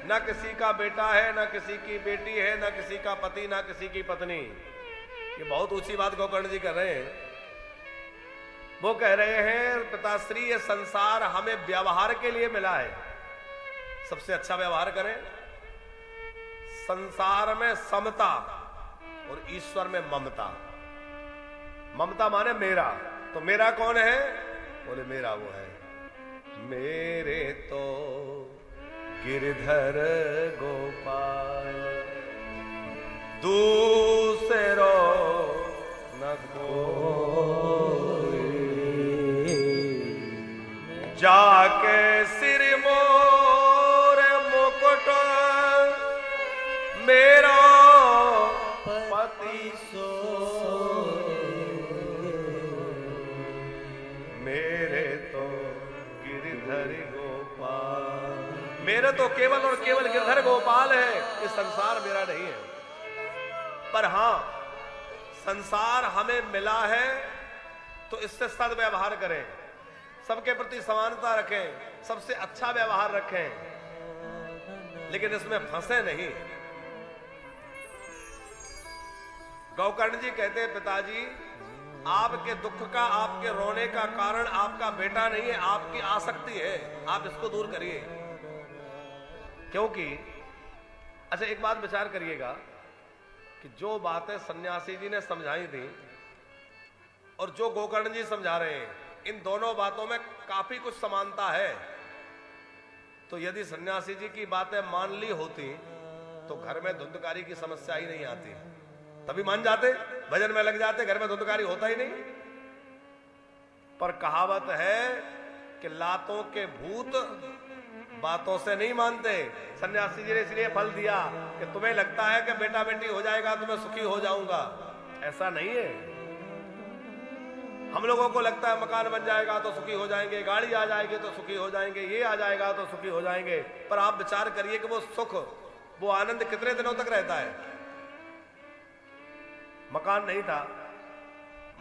न किसी का बेटा है, न किसी की बेटी है, न किसी का पति, न किसी की पत्नी। ये बहुत ऊंची बात गौकर्ण जी कर रहे हैं। वो कह रहे हैं पिताश्री ये संसार हमें व्यवहार के लिए मिला है, सबसे अच्छा व्यवहार करें। संसार में समता और ईश्वर में ममता। ममता माने मेरा, तो मेरा कौन है? बोले मेरा वो है, मेरे तो गिरधर गोपाल, दूसरो न कोई, जाके सिर मोर मुकुट मेरा पति सो, मेरे तो गिरधर गोपाल। मेरे तो केवल और केवल गिरधर गोपाल है, ये संसार मेरा नहीं है। पर हां संसार हमें मिला है तो इससे सद्व्यवहार करें, सबके प्रति समानता रखें, सबसे अच्छा व्यवहार रखें, लेकिन इसमें फंसे नहीं। गौकर्ण जी कहते हैं पिताजी आपके दुख का, आपके रोने का कारण आपका बेटा नहीं है, आपकी आसक्ति है। आप इसको दूर करिए। क्योंकि अच्छा एक बात विचार करिएगा कि जो बातें सन्यासी जी ने समझाई थी और जो गोकर्ण जी समझा रहे हैं, इन दोनों बातों में काफी कुछ समानता है। तो यदि सन्यासी जी की बातें मान ली होती तो घर में धुंधकारी की समस्या ही नहीं आती। तभी मान जाते, भजन में लग जाते, घर में धुंधकारी होता ही नहीं। पर कहावत है कि लातों के भूत बातों से नहीं मानते। सन्यासी जी ने इसलिए फल दिया कि तुम्हें लगता है कि बेटा बेटी हो जाएगा तो मैं सुखी हो जाऊंगा, ऐसा नहीं है। हम लोगों को लगता है मकान बन जाएगा तो सुखी हो जाएंगे, गाड़ी आ जाएगी तो सुखी हो जाएंगे, ये आ जाएगा तो सुखी हो जाएंगे। पर आप विचार करिए कि वो सुख, वो आनंद कितने दिनों तक रहता है? मकान नहीं था,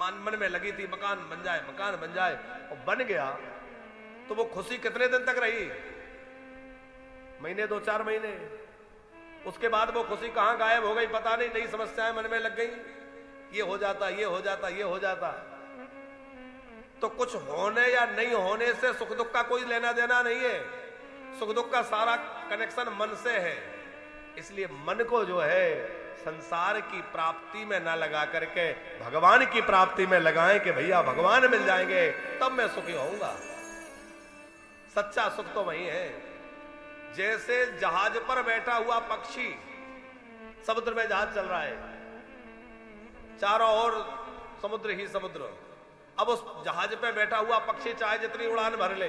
मन में लगी थी मकान बन जाए, मकान बन जाए, और बन गया तो वो खुशी कितने दिन तक रही? महीने, 2-4 महीने। उसके बाद वो खुशी कहां गायब हो गई पता नहीं। नई समस्याएं मन में लग गई, ये हो जाता, ये हो जाता, ये हो जाता। तो कुछ होने या नहीं होने से सुख दुख का कोई लेना देना नहीं है। सुख दुख का सारा कनेक्शन मन से है। इसलिए मन को जो है संसार की प्राप्ति में ना लगा करके भगवान की प्राप्ति में लगाएं कि भैया भगवान मिल जाएंगे तब मैं सुखी होऊंगा। सच्चा सुख तो वही है। जैसे जहाज पर बैठा हुआ पक्षी, समुद्र में जहाज चल रहा है, चारों ओर समुद्र ही समुद्र। अब उस जहाज पे बैठा हुआ पक्षी चाहे जितनी उड़ान भर ले,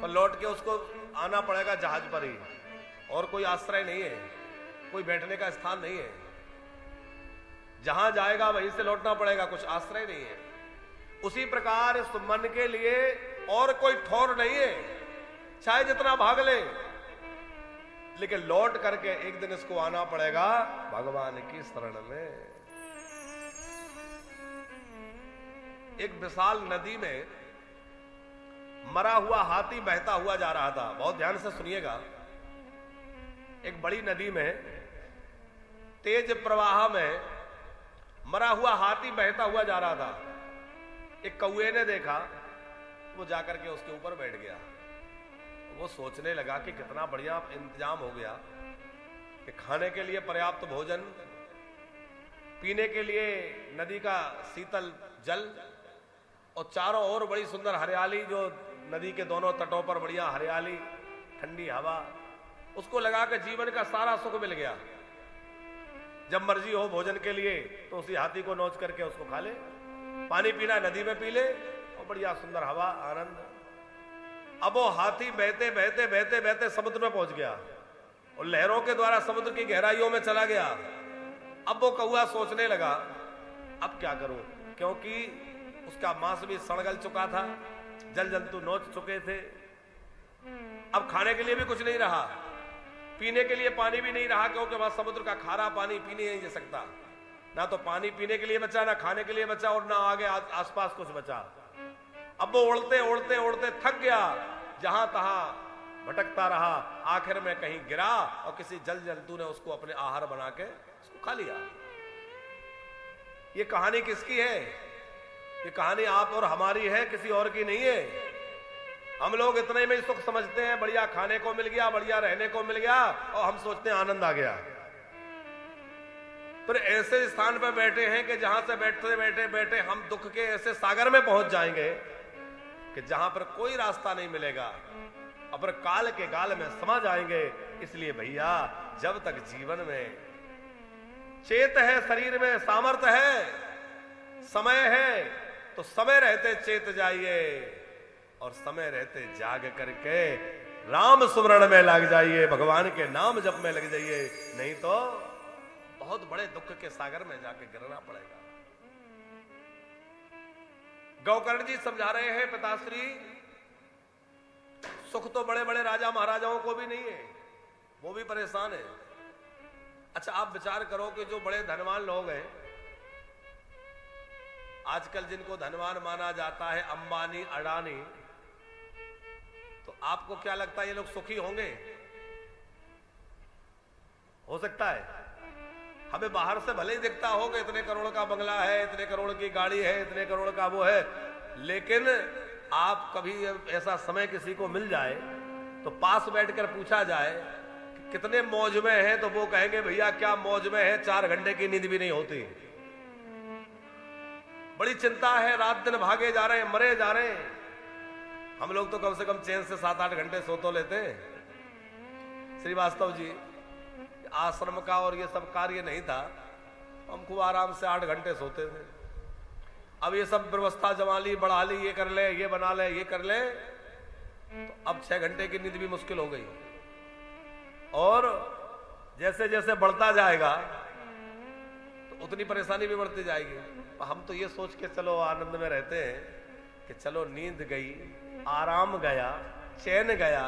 पर लौट के उसको आना पड़ेगा जहाज पर ही, और कोई आश्रय नहीं है, कोई बैठने का स्थान नहीं है। जहां जाएगा वहीं से लौटना पड़ेगा, कुछ आश्रय नहीं है। उसी प्रकार इस मन के लिए और कोई ठौर नहीं है, चाहे जितना भाग ले, लेकिन लौट करके एक दिन इसको आना पड़ेगा भगवान की शरण में। एक विशाल नदी में मरा हुआ हाथी बहता हुआ जा रहा था। बहुत ध्यान से सुनिएगा। एक बड़ी नदी में तेज प्रवाह में मरा हुआ हाथी बहता हुआ जा रहा था। एक कौए ने देखा, वो जाकर के उसके ऊपर बैठ गया। वो सोचने लगा कि कितना बढ़िया इंतजाम हो गया कि खाने के लिए पर्याप्त भोजन, पीने के लिए नदी का शीतल जल, और चारों ओर बड़ी सुंदर हरियाली, जो नदी के दोनों तटों पर बढ़िया हरियाली, ठंडी हवा। उसको लगा कि जीवन का सारा सुख मिल गया। जब मर्जी हो भोजन के लिए तो उसी हाथी को नोच करके उसको खा ले, पानी पीना नदी में पी ले, और बढ़िया सुंदर हवा, आनंद। अब वो हाथी बहते बहते बहते बहते समुद्र में पहुंच गया और लहरों के द्वारा समुद्र की गहराइयों में चला गया। अब वो कौआ सोचने लगा, अब क्या करूं, क्योंकि उसका मांस भी सड़ चुका था, जल जंतु नोच चुके थे। अब खाने के लिए भी कुछ नहीं रहा, पीने के लिए पानी भी नहीं रहा, क्योंकि वहां समुद्र का खारा पानी पीने नहीं जा सकता। ना तो पानी पीने के लिए बचा, ना खाने के लिए बचा, और ना आगे आसपास कुछ बचा। अब वो उड़ते उड़ते उड़ते थक गया, जहां तहां भटकता रहा। आखिर में कहीं गिरा और किसी जल जंतु ने उसको अपने आहार बना के उसको खा लिया। ये कहानी किसकी है? ये कहानी आप और हमारी है, किसी और की नहीं है। हम लोग इतने में ही सुख समझते हैं, बढ़िया खाने को मिल गया, बढ़िया रहने को मिल गया, और हम सोचते हैं आनंद आ गया। फिर ऐसे स्थान पर बैठे हैं कि जहां से बैठते बैठे बैठे हम दुख के ऐसे सागर में पहुंच जाएंगे कि जहां पर कोई रास्ता नहीं मिलेगा, और फिर काल के गाल में समा जाएंगे। इसलिए भैया, जब तक जीवन में चेत है, शरीर में सामर्थ्य है, समय है, तो समय रहते चेत जाइए, और समय रहते जाग करके राम सुमरण में लग जाइए, भगवान के नाम जप में लग जाइए। नहीं तो बहुत बड़े दुख के सागर में जाके गिरना पड़ेगा। गौकर्ण जी समझा रहे हैं, पिताश्री, सुख तो बड़े बड़े राजा महाराजाओं को भी नहीं है, वो भी परेशान है। अच्छा, आप विचार करो कि जो बड़े धनवान लोग हैं आजकल, जिनको धनवान माना जाता है, अंबानी, अडानी, तो आपको क्या लगता है ये लोग सुखी होंगे? हो सकता है हमें बाहर से भले ही दिखता हो कि इतने करोड़ का बंगला है, इतने करोड़ की गाड़ी है, इतने करोड़ का वो है, लेकिन आप कभी ऐसा समय किसी को मिल जाए तो पास बैठकर पूछा जाए कि कितने मौज में है, तो वो कहेंगे भैया क्या मौज में है, 4 घंटे की नींद भी नहीं होती, बड़ी चिंता है, रात दिन भागे जा रहे हैं, मरे जा रहे हैं। हम लोग तो कम से कम चैन से 7-8 घंटे सो तो लेते हैं। श्रीवास्तव जी, आश्रम का और ये सब कार्य नहीं था, हम खूब आराम से 8 घंटे सोते थे। अब ये सब व्यवस्था जमा ली, बढ़ा ली, ये कर ले, ये बना ले, ये कर ले, तो अब 6 घंटे की नींद भी मुश्किल हो गई। और जैसे जैसे बढ़ता जाएगा तो उतनी परेशानी भी बढ़ती जाएगी। हम तो ये सोच के चलो आनंद में रहते हैं कि चलो नींद गई, आराम गया, चैन गया,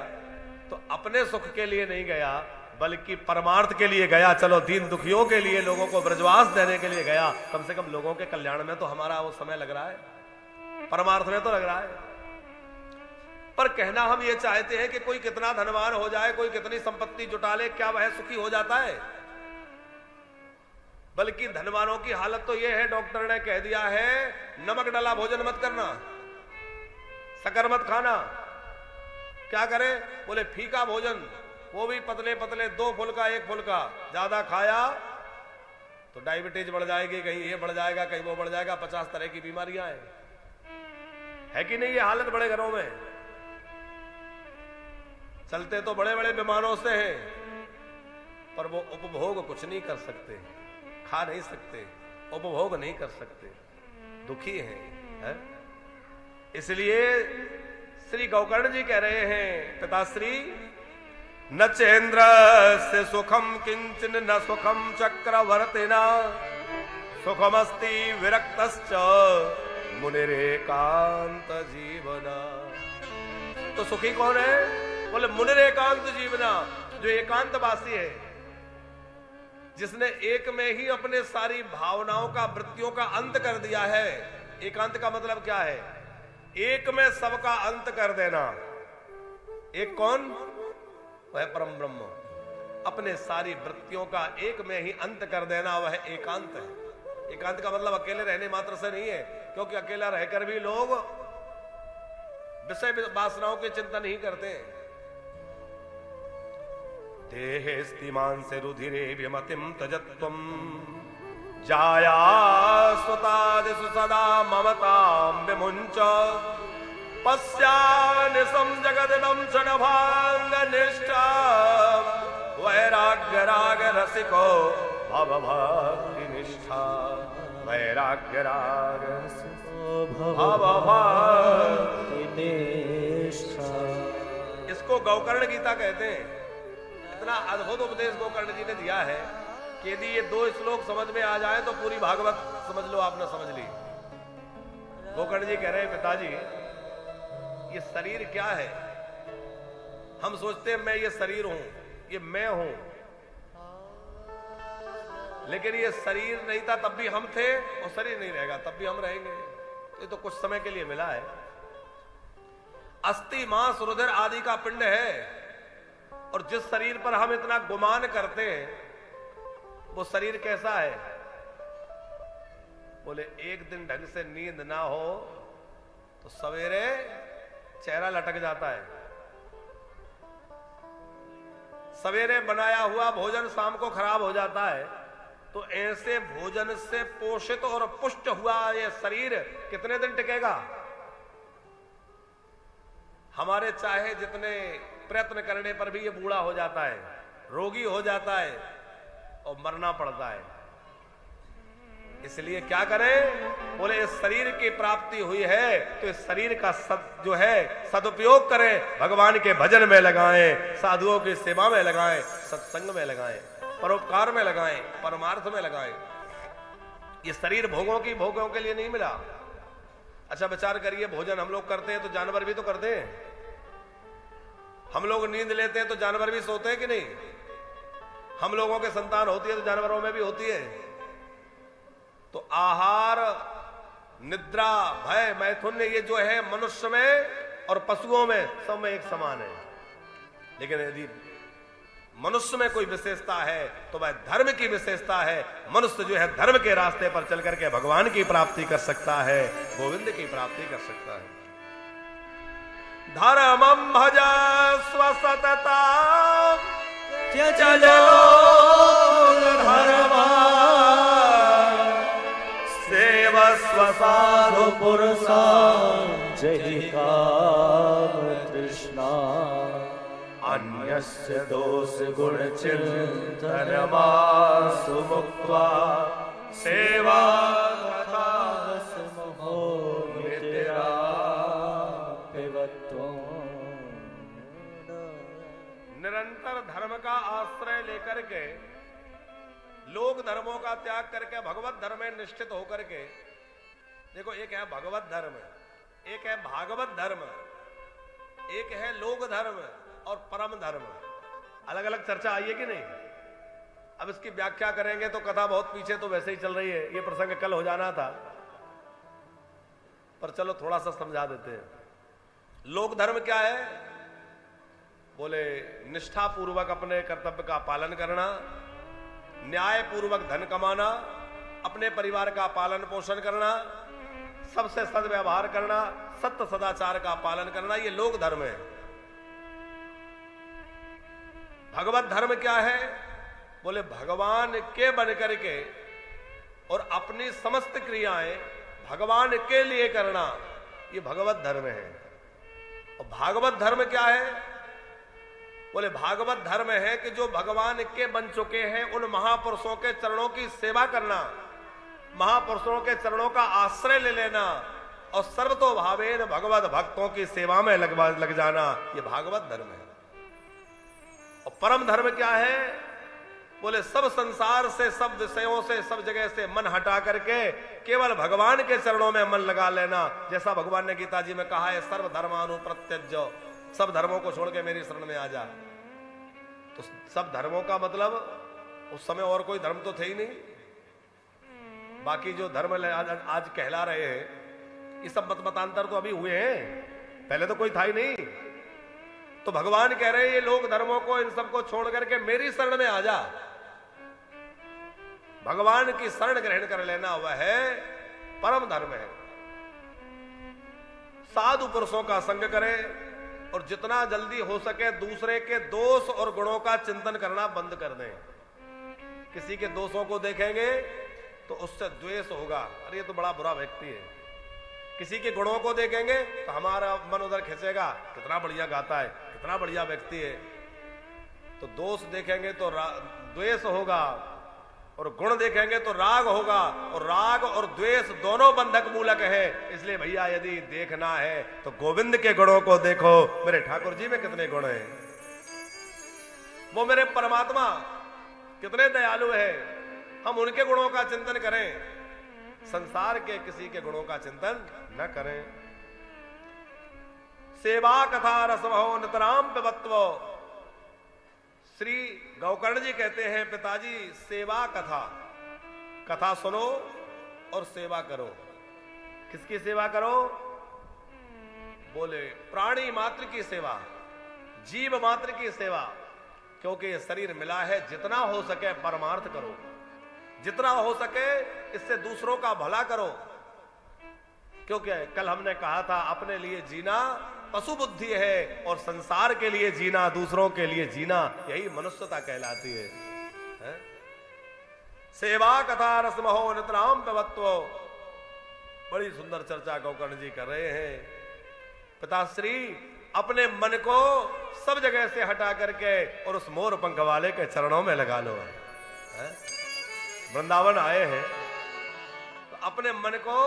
तो अपने सुख के लिए नहीं गया, बल्कि परमार्थ के लिए गया। चलो दीन दुखियों के लिए, लोगों को ब्रजवास देने के लिए गया। कम से कम लोगों के कल्याण में तो हमारा वो समय लग रहा है, परमार्थ में तो लग रहा है। पर कहना हम ये चाहते हैं कि कोई कितना धनवान हो जाए, कोई कितनी संपत्ति जुटा ले, क्या वह सुखी हो जाता है? बल्कि धनवानों की हालत तो यह है, डॉक्टर ने कह दिया है नमक डाला भोजन मत करना, शक्कर मत खाना। क्या करे? बोले फीका भोजन, वो भी पतले पतले, 2 फुल्का 1 फुल्का। ज्यादा खाया तो डायबिटीज बढ़ जाएगी, कहीं ये बढ़ जाएगा, कहीं वो बढ़ जाएगा, 50 तरह की बीमारियां है कि नहीं? ये हालत बड़े घरों में। चलते तो बड़े बड़े विमानों से हैं, पर वो उपभोग कुछ नहीं कर सकते, खा नहीं सकते, उपभोग नहीं कर सकते, दुखी हैं, इसलिए श्री गोकर्ण जी कह रहे हैं, पिताश्री न चेन्द्र से सुखम किंचन न सुखम चक्रवर्तिना सुखमस्ति विरक्तश्च मुनिरेकांत जीवना। तो सुखी कौन है? बोले मुनिरेकांत जीवना, जो एकांतवासी है, जिसने एक में ही अपने सारी भावनाओं का, वृत्तियों का अंत कर दिया है। एकांत का मतलब क्या है? एक में सबका अंत कर देना। एक कौन? वह परम ब्रह्म। अपने सारी वृत्तियों का एक में ही अंत कर देना, वह एकांत है। एकांत का मतलब अकेले रहने मात्र से नहीं है, क्योंकि अकेला रहकर भी लोग विषय वासनाओं के चिंता नहीं करते। देहे स्तिमान से रुधिरे विमतिम तजत्वम जाया सुतादिषु सदा ममतां विमुञ्च पश्यानिशं जगदिदं क्षणभांग निष्ठा वैराग्य राग रसिको भवभक्ति निष्ठा वैराग्य राग भवभक्ति निष्ठा। इसको गोकर्ण गीता कहते हैं। इतना अद्भुत उपदेश गोकर्ण जी ने दिया है कि यदि ये 2 श्लोक समझ में आ जाए तो पूरी भागवत समझ लो, आपने समझ ली। गोकर्ण जी कह रहे हैं, पिताजी ये शरीर क्या है? हम सोचते हैं मैं ये शरीर हूं, ये मैं हूं, लेकिन ये शरीर नहीं था तब भी हम थे, और शरीर नहीं रहेगा तब भी हम रहेंगे। ये तो कुछ समय के लिए मिला है। अस्थि मांस रुधिर आदि का पिंड है, और जिस शरीर पर हम इतना गुमान करते हैं वो शरीर कैसा है? बोले एक दिन ढंग से नींद ना हो तो सवेरे चेहरा लटक जाता है। सवेरे बनाया हुआ भोजन शाम को खराब हो जाता है। तो ऐसे भोजन से पोषित और पुष्ट हुआ ये शरीर कितने दिन टिकेगा? हमारे चाहे जितने प्रयत्न करने पर भी ये बूढ़ा हो जाता है, रोगी हो जाता है और मरना पड़ता है। इसलिए क्या करें? बोले इस शरीर की प्राप्ति हुई है तो इस शरीर का जो है सदुपयोग करें, भगवान के भजन में लगाएं, साधुओं की सेवा में लगाएं, सत्संग में लगाएं, परोपकार में लगाएं, परमार्थ में लगाएं। ये शरीर भोगों के लिए नहीं मिला। अच्छा विचार करिए, भोजन हम लोग करते हैं तो जानवर भी तो करते हैं। हम लोग नींद लेते हैं तो जानवर भी सोते हैं कि नहीं? हम लोगों के संतान होती है तो जानवरों में भी होती है। तो आहार, निद्रा, भय, मैथुन ये जो है मनुष्य में और पशुओं में सब में एक समान है। लेकिन यदि मनुष्य में कोई विशेषता है तो वह धर्म की विशेषता है। मनुष्य जो है धर्म के रास्ते पर चल करके भगवान की प्राप्ति कर सकता है, गोविंद की प्राप्ति कर सकता है। धर्मम भज स्वसतता चलो धर्मा सेवस्व साधु पुरुषा जहि काम तृष्णा अन्यस्य दोष गुण चिंतनमा सुमुक्त्वा सेवा तथा समहो नित्या पिबत्वम्। निरंतर धर्म का आश्रय लेकर के, लोक धर्मों का त्याग करके भगवत धर्म में निष्ठित होकर के, देखो एक है भगवत धर्म, एक है भागवत धर्म, एक है लोक धर्म और परम धर्म। अलग अलग चर्चा आई है कि नहीं? अब इसकी व्याख्या करेंगे तो कथा बहुत पीछे तो वैसे ही चल रही है, ये प्रसंग कल हो जाना था, पर चलो थोड़ा सा समझा देते हैं। लोक धर्म क्या है? बोले निष्ठा पूर्वक अपने कर्तव्य का पालन करना, न्याय पूर्वक धन कमाना, अपने परिवार का पालन पोषण करना, सबसे सद्व्यवहार करना, सत्य सदाचार का पालन करना, ये लोक धर्म है। भगवत धर्म क्या है? बोले भगवान के बन करके और अपनी समस्त क्रियाएं भगवान के लिए करना, ये भगवत धर्म है। और भागवत धर्म क्या है? बोले भागवत धर्म है कि जो भगवान के बन चुके हैं उन महापुरुषों के चरणों की सेवा करना, महापुरुषों के चरणों का आश्रय ले लेना और सर्वतो भावेन भगवत भक्तों की सेवा में लग जाना, ये भागवत धर्म है। और परम धर्म क्या है? बोले सब संसार से, सब विषयों से, सब जगह से मन हटा करके केवल भगवान के चरणों में मन लगा लेना। जैसा भगवान ने गीता जी में कहा है, सर्व धर्मानु प्रत्यज्य, सब धर्मों को छोड़ के मेरी शरण में आ जा। तो सब धर्मों का मतलब उस समय और कोई धर्म तो थे ही नहीं। बाकी जो धर्म आज कहला रहे हैं, ये सब मतांतर तो अभी हुए हैं, पहले तो कोई था ही नहीं। तो भगवान कह रहे हैं ये लोग धर्मों को, इन सबको छोड़ करके मेरी शरण में आ जा। भगवान की शरण ग्रहण कर लेना वह है परम धर्म है। साधु पुरुषों का संग करें और जितना जल्दी हो सके दूसरे के दोष और गुणों का चिंतन करना बंद कर दें। किसी के दोषों को देखेंगे तो उससे द्वेष होगा, अरे ये तो बड़ा बुरा व्यक्ति है। किसी के गुणों को देखेंगे तो हमारा मन उधर खिंचेगा, कितना बढ़िया गाता है, कितना बढ़िया व्यक्ति है। तो दोष देखेंगे तो द्वेष होगा और गुण देखेंगे तो राग होगा, और राग और द्वेष दोनों बंधक मूलक है। इसलिए भैया यदि देखना है तो गोविंद के गुणों को देखो, मेरे ठाकुर जी में कितने गुण हैं, वो मेरे परमात्मा कितने दयालु है, हम उनके गुणों का चिंतन करें, संसार के किसी के गुणों का चिंतन न करें। सेवा कथा रसमहो नितराम पिबत्व। श्री गौकर्ण जी कहते हैं, पिताजी सेवा कथा, कथा सुनो और सेवा करो। किसकी सेवा करो? बोले प्राणी मात्र की सेवा, जीव मात्र की सेवा, क्योंकि ये शरीर मिला है, जितना हो सके परमार्थ करो, जितना हो सके इससे दूसरों का भला करो। क्योंकि कल हमने कहा था अपने लिए जीना पशु बुद्धि है और संसार के लिए जीना, दूसरों के लिए जीना, यही मनुष्यता कहलाती है? सेवा कथा रसमहो नितराम पिबत्व। बड़ी सुंदर चर्चा गौकर्ण जी कर रहे हैं। पिताश्री अपने मन को सब जगह से हटा करके और उस मोर पंख वाले के चरणों में लगा लो। वृंदावन आए हैं तो अपने मन को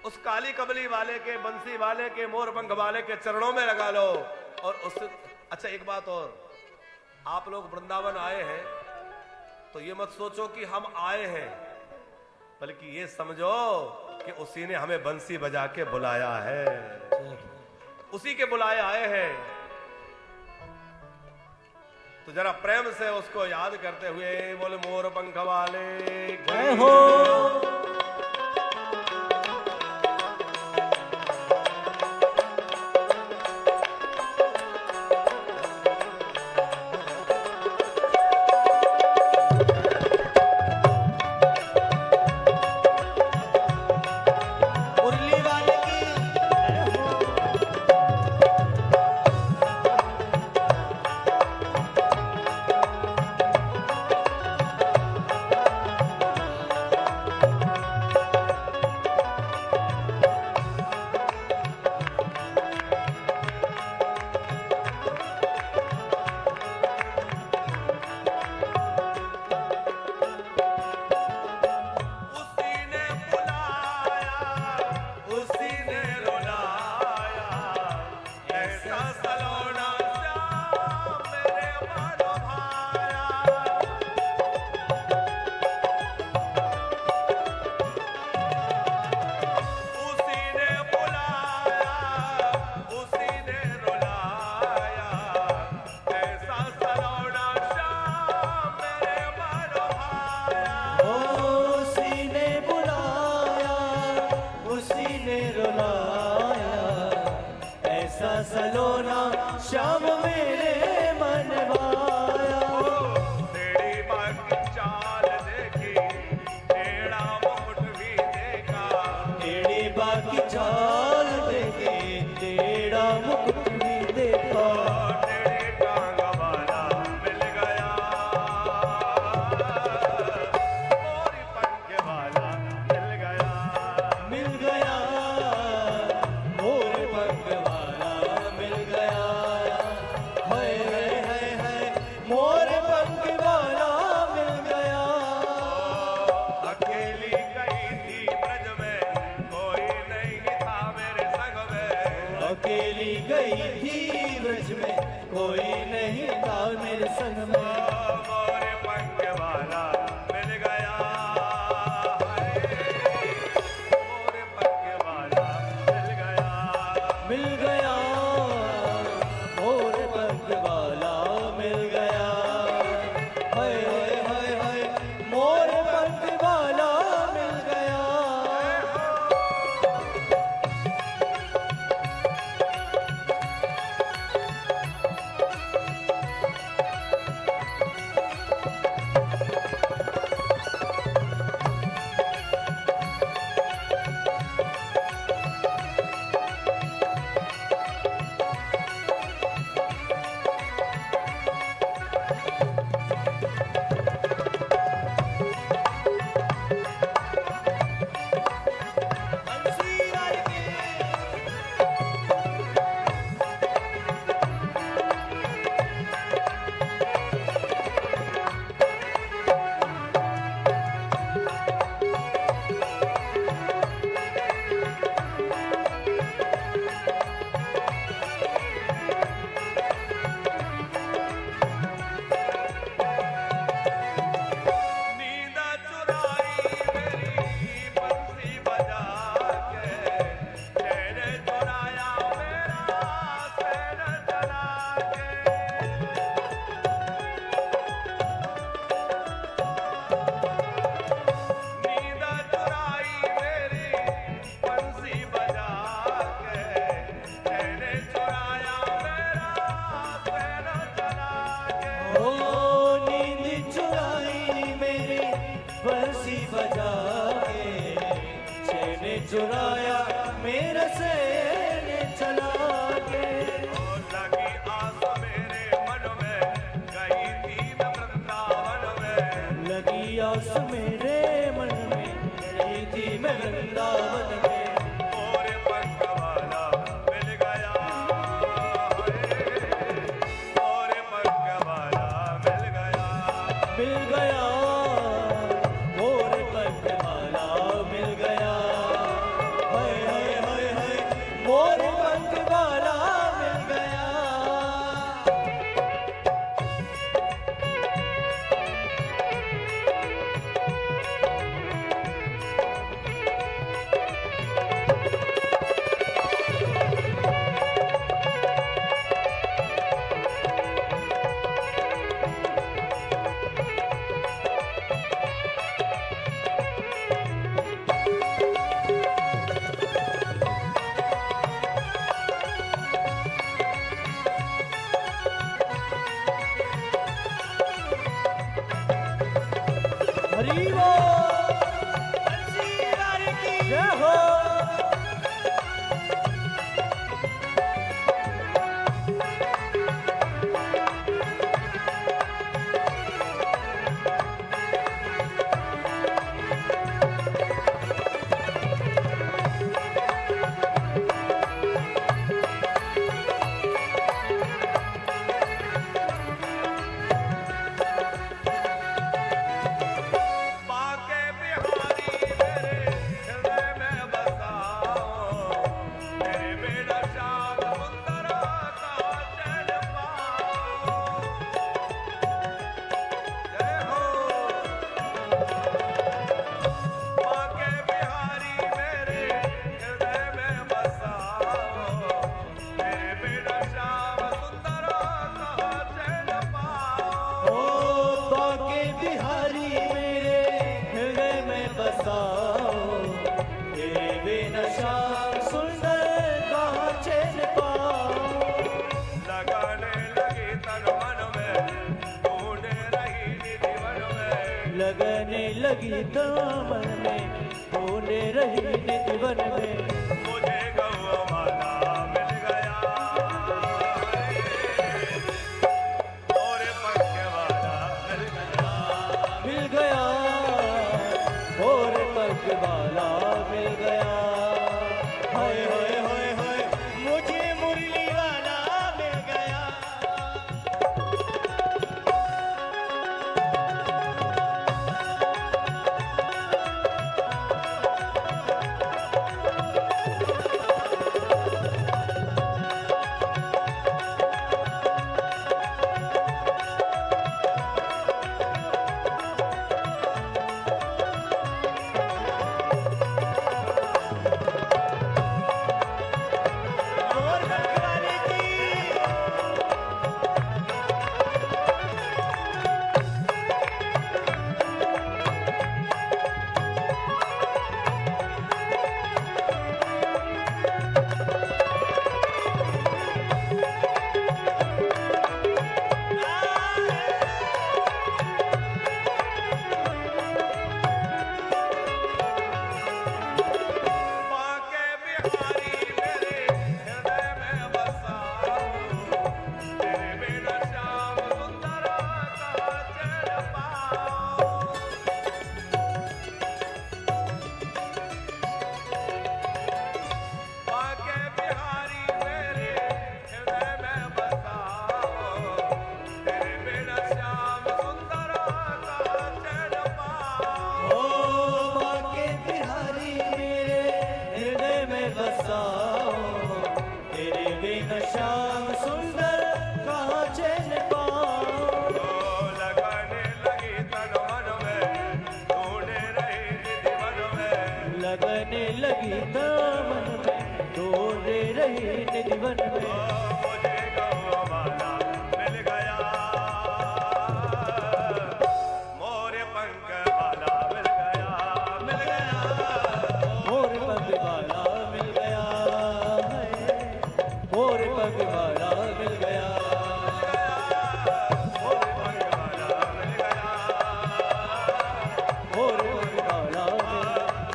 उस काली कबली वाले के, बंसी वाले के, मोर पंख वाले के चरणों में लगा लो। और उस अच्छा एक बात और, आप लोग वृंदावन आए हैं तो ये मत सोचो कि हम आए हैं, बल्कि ये समझो कि उसी ने हमें बंसी बजा के बुलाया है, उसी के बुलाए आए हैं। तो जरा प्रेम से उसको याद करते हुए बोले मोर पंख वाले जय हो। रहेगा मेरे संग में। मोरे पंख वाला मिल गया, मोरे पंख वाला मिल गया, मिल गया मोरे पंख वाला मिल गया। हाय हाय हाय हाय मोरे पंख वाला मिल गया। चुराया मेरा सैन चला के। लगी आस मेरे मन में, गई थी मैं वृंदावन में। लगी आस मेरे मन में, गई थी मैं वृंदावन में। मोरे पंख वाला मिल गया, मोरे पंख वाला मिल गया, मिल गया मोरे पंख वाला मिल गया। हाय हाय हाय हाय मोरे पंख वाला मिल गया। हरि बोल, जय हो। बाके बिहारी मेरे हृदय में बसाओ, तेरे बेड़ा श्याम सुंदर का चैन पाओ। जय हो बाके बिहारी मेरे हृदय में बसाओ, तेरे बेड़ा श्याम सुंदर का चैन पाओ। ओ बाके बिहारी मेरे हृदय में बसाओ, तेरे बिना श्याम सुंदर कहाँ चैन पाओ। लगाने लगी तन मन में, ढूंढे रही निधि वन में। लगने लगी दामन में, ढूंढे रही निधि वन में। मुझे गौवाला मिल गया, मोरे पंख वाला मिल गया, मिल गया मोरे पंख वाला मिल गया। हाय हाय हाय हाय मुझे मुरली वाला मिल गया।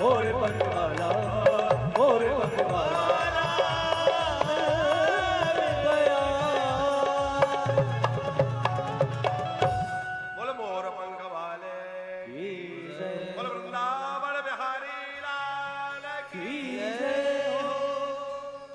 मोर पंख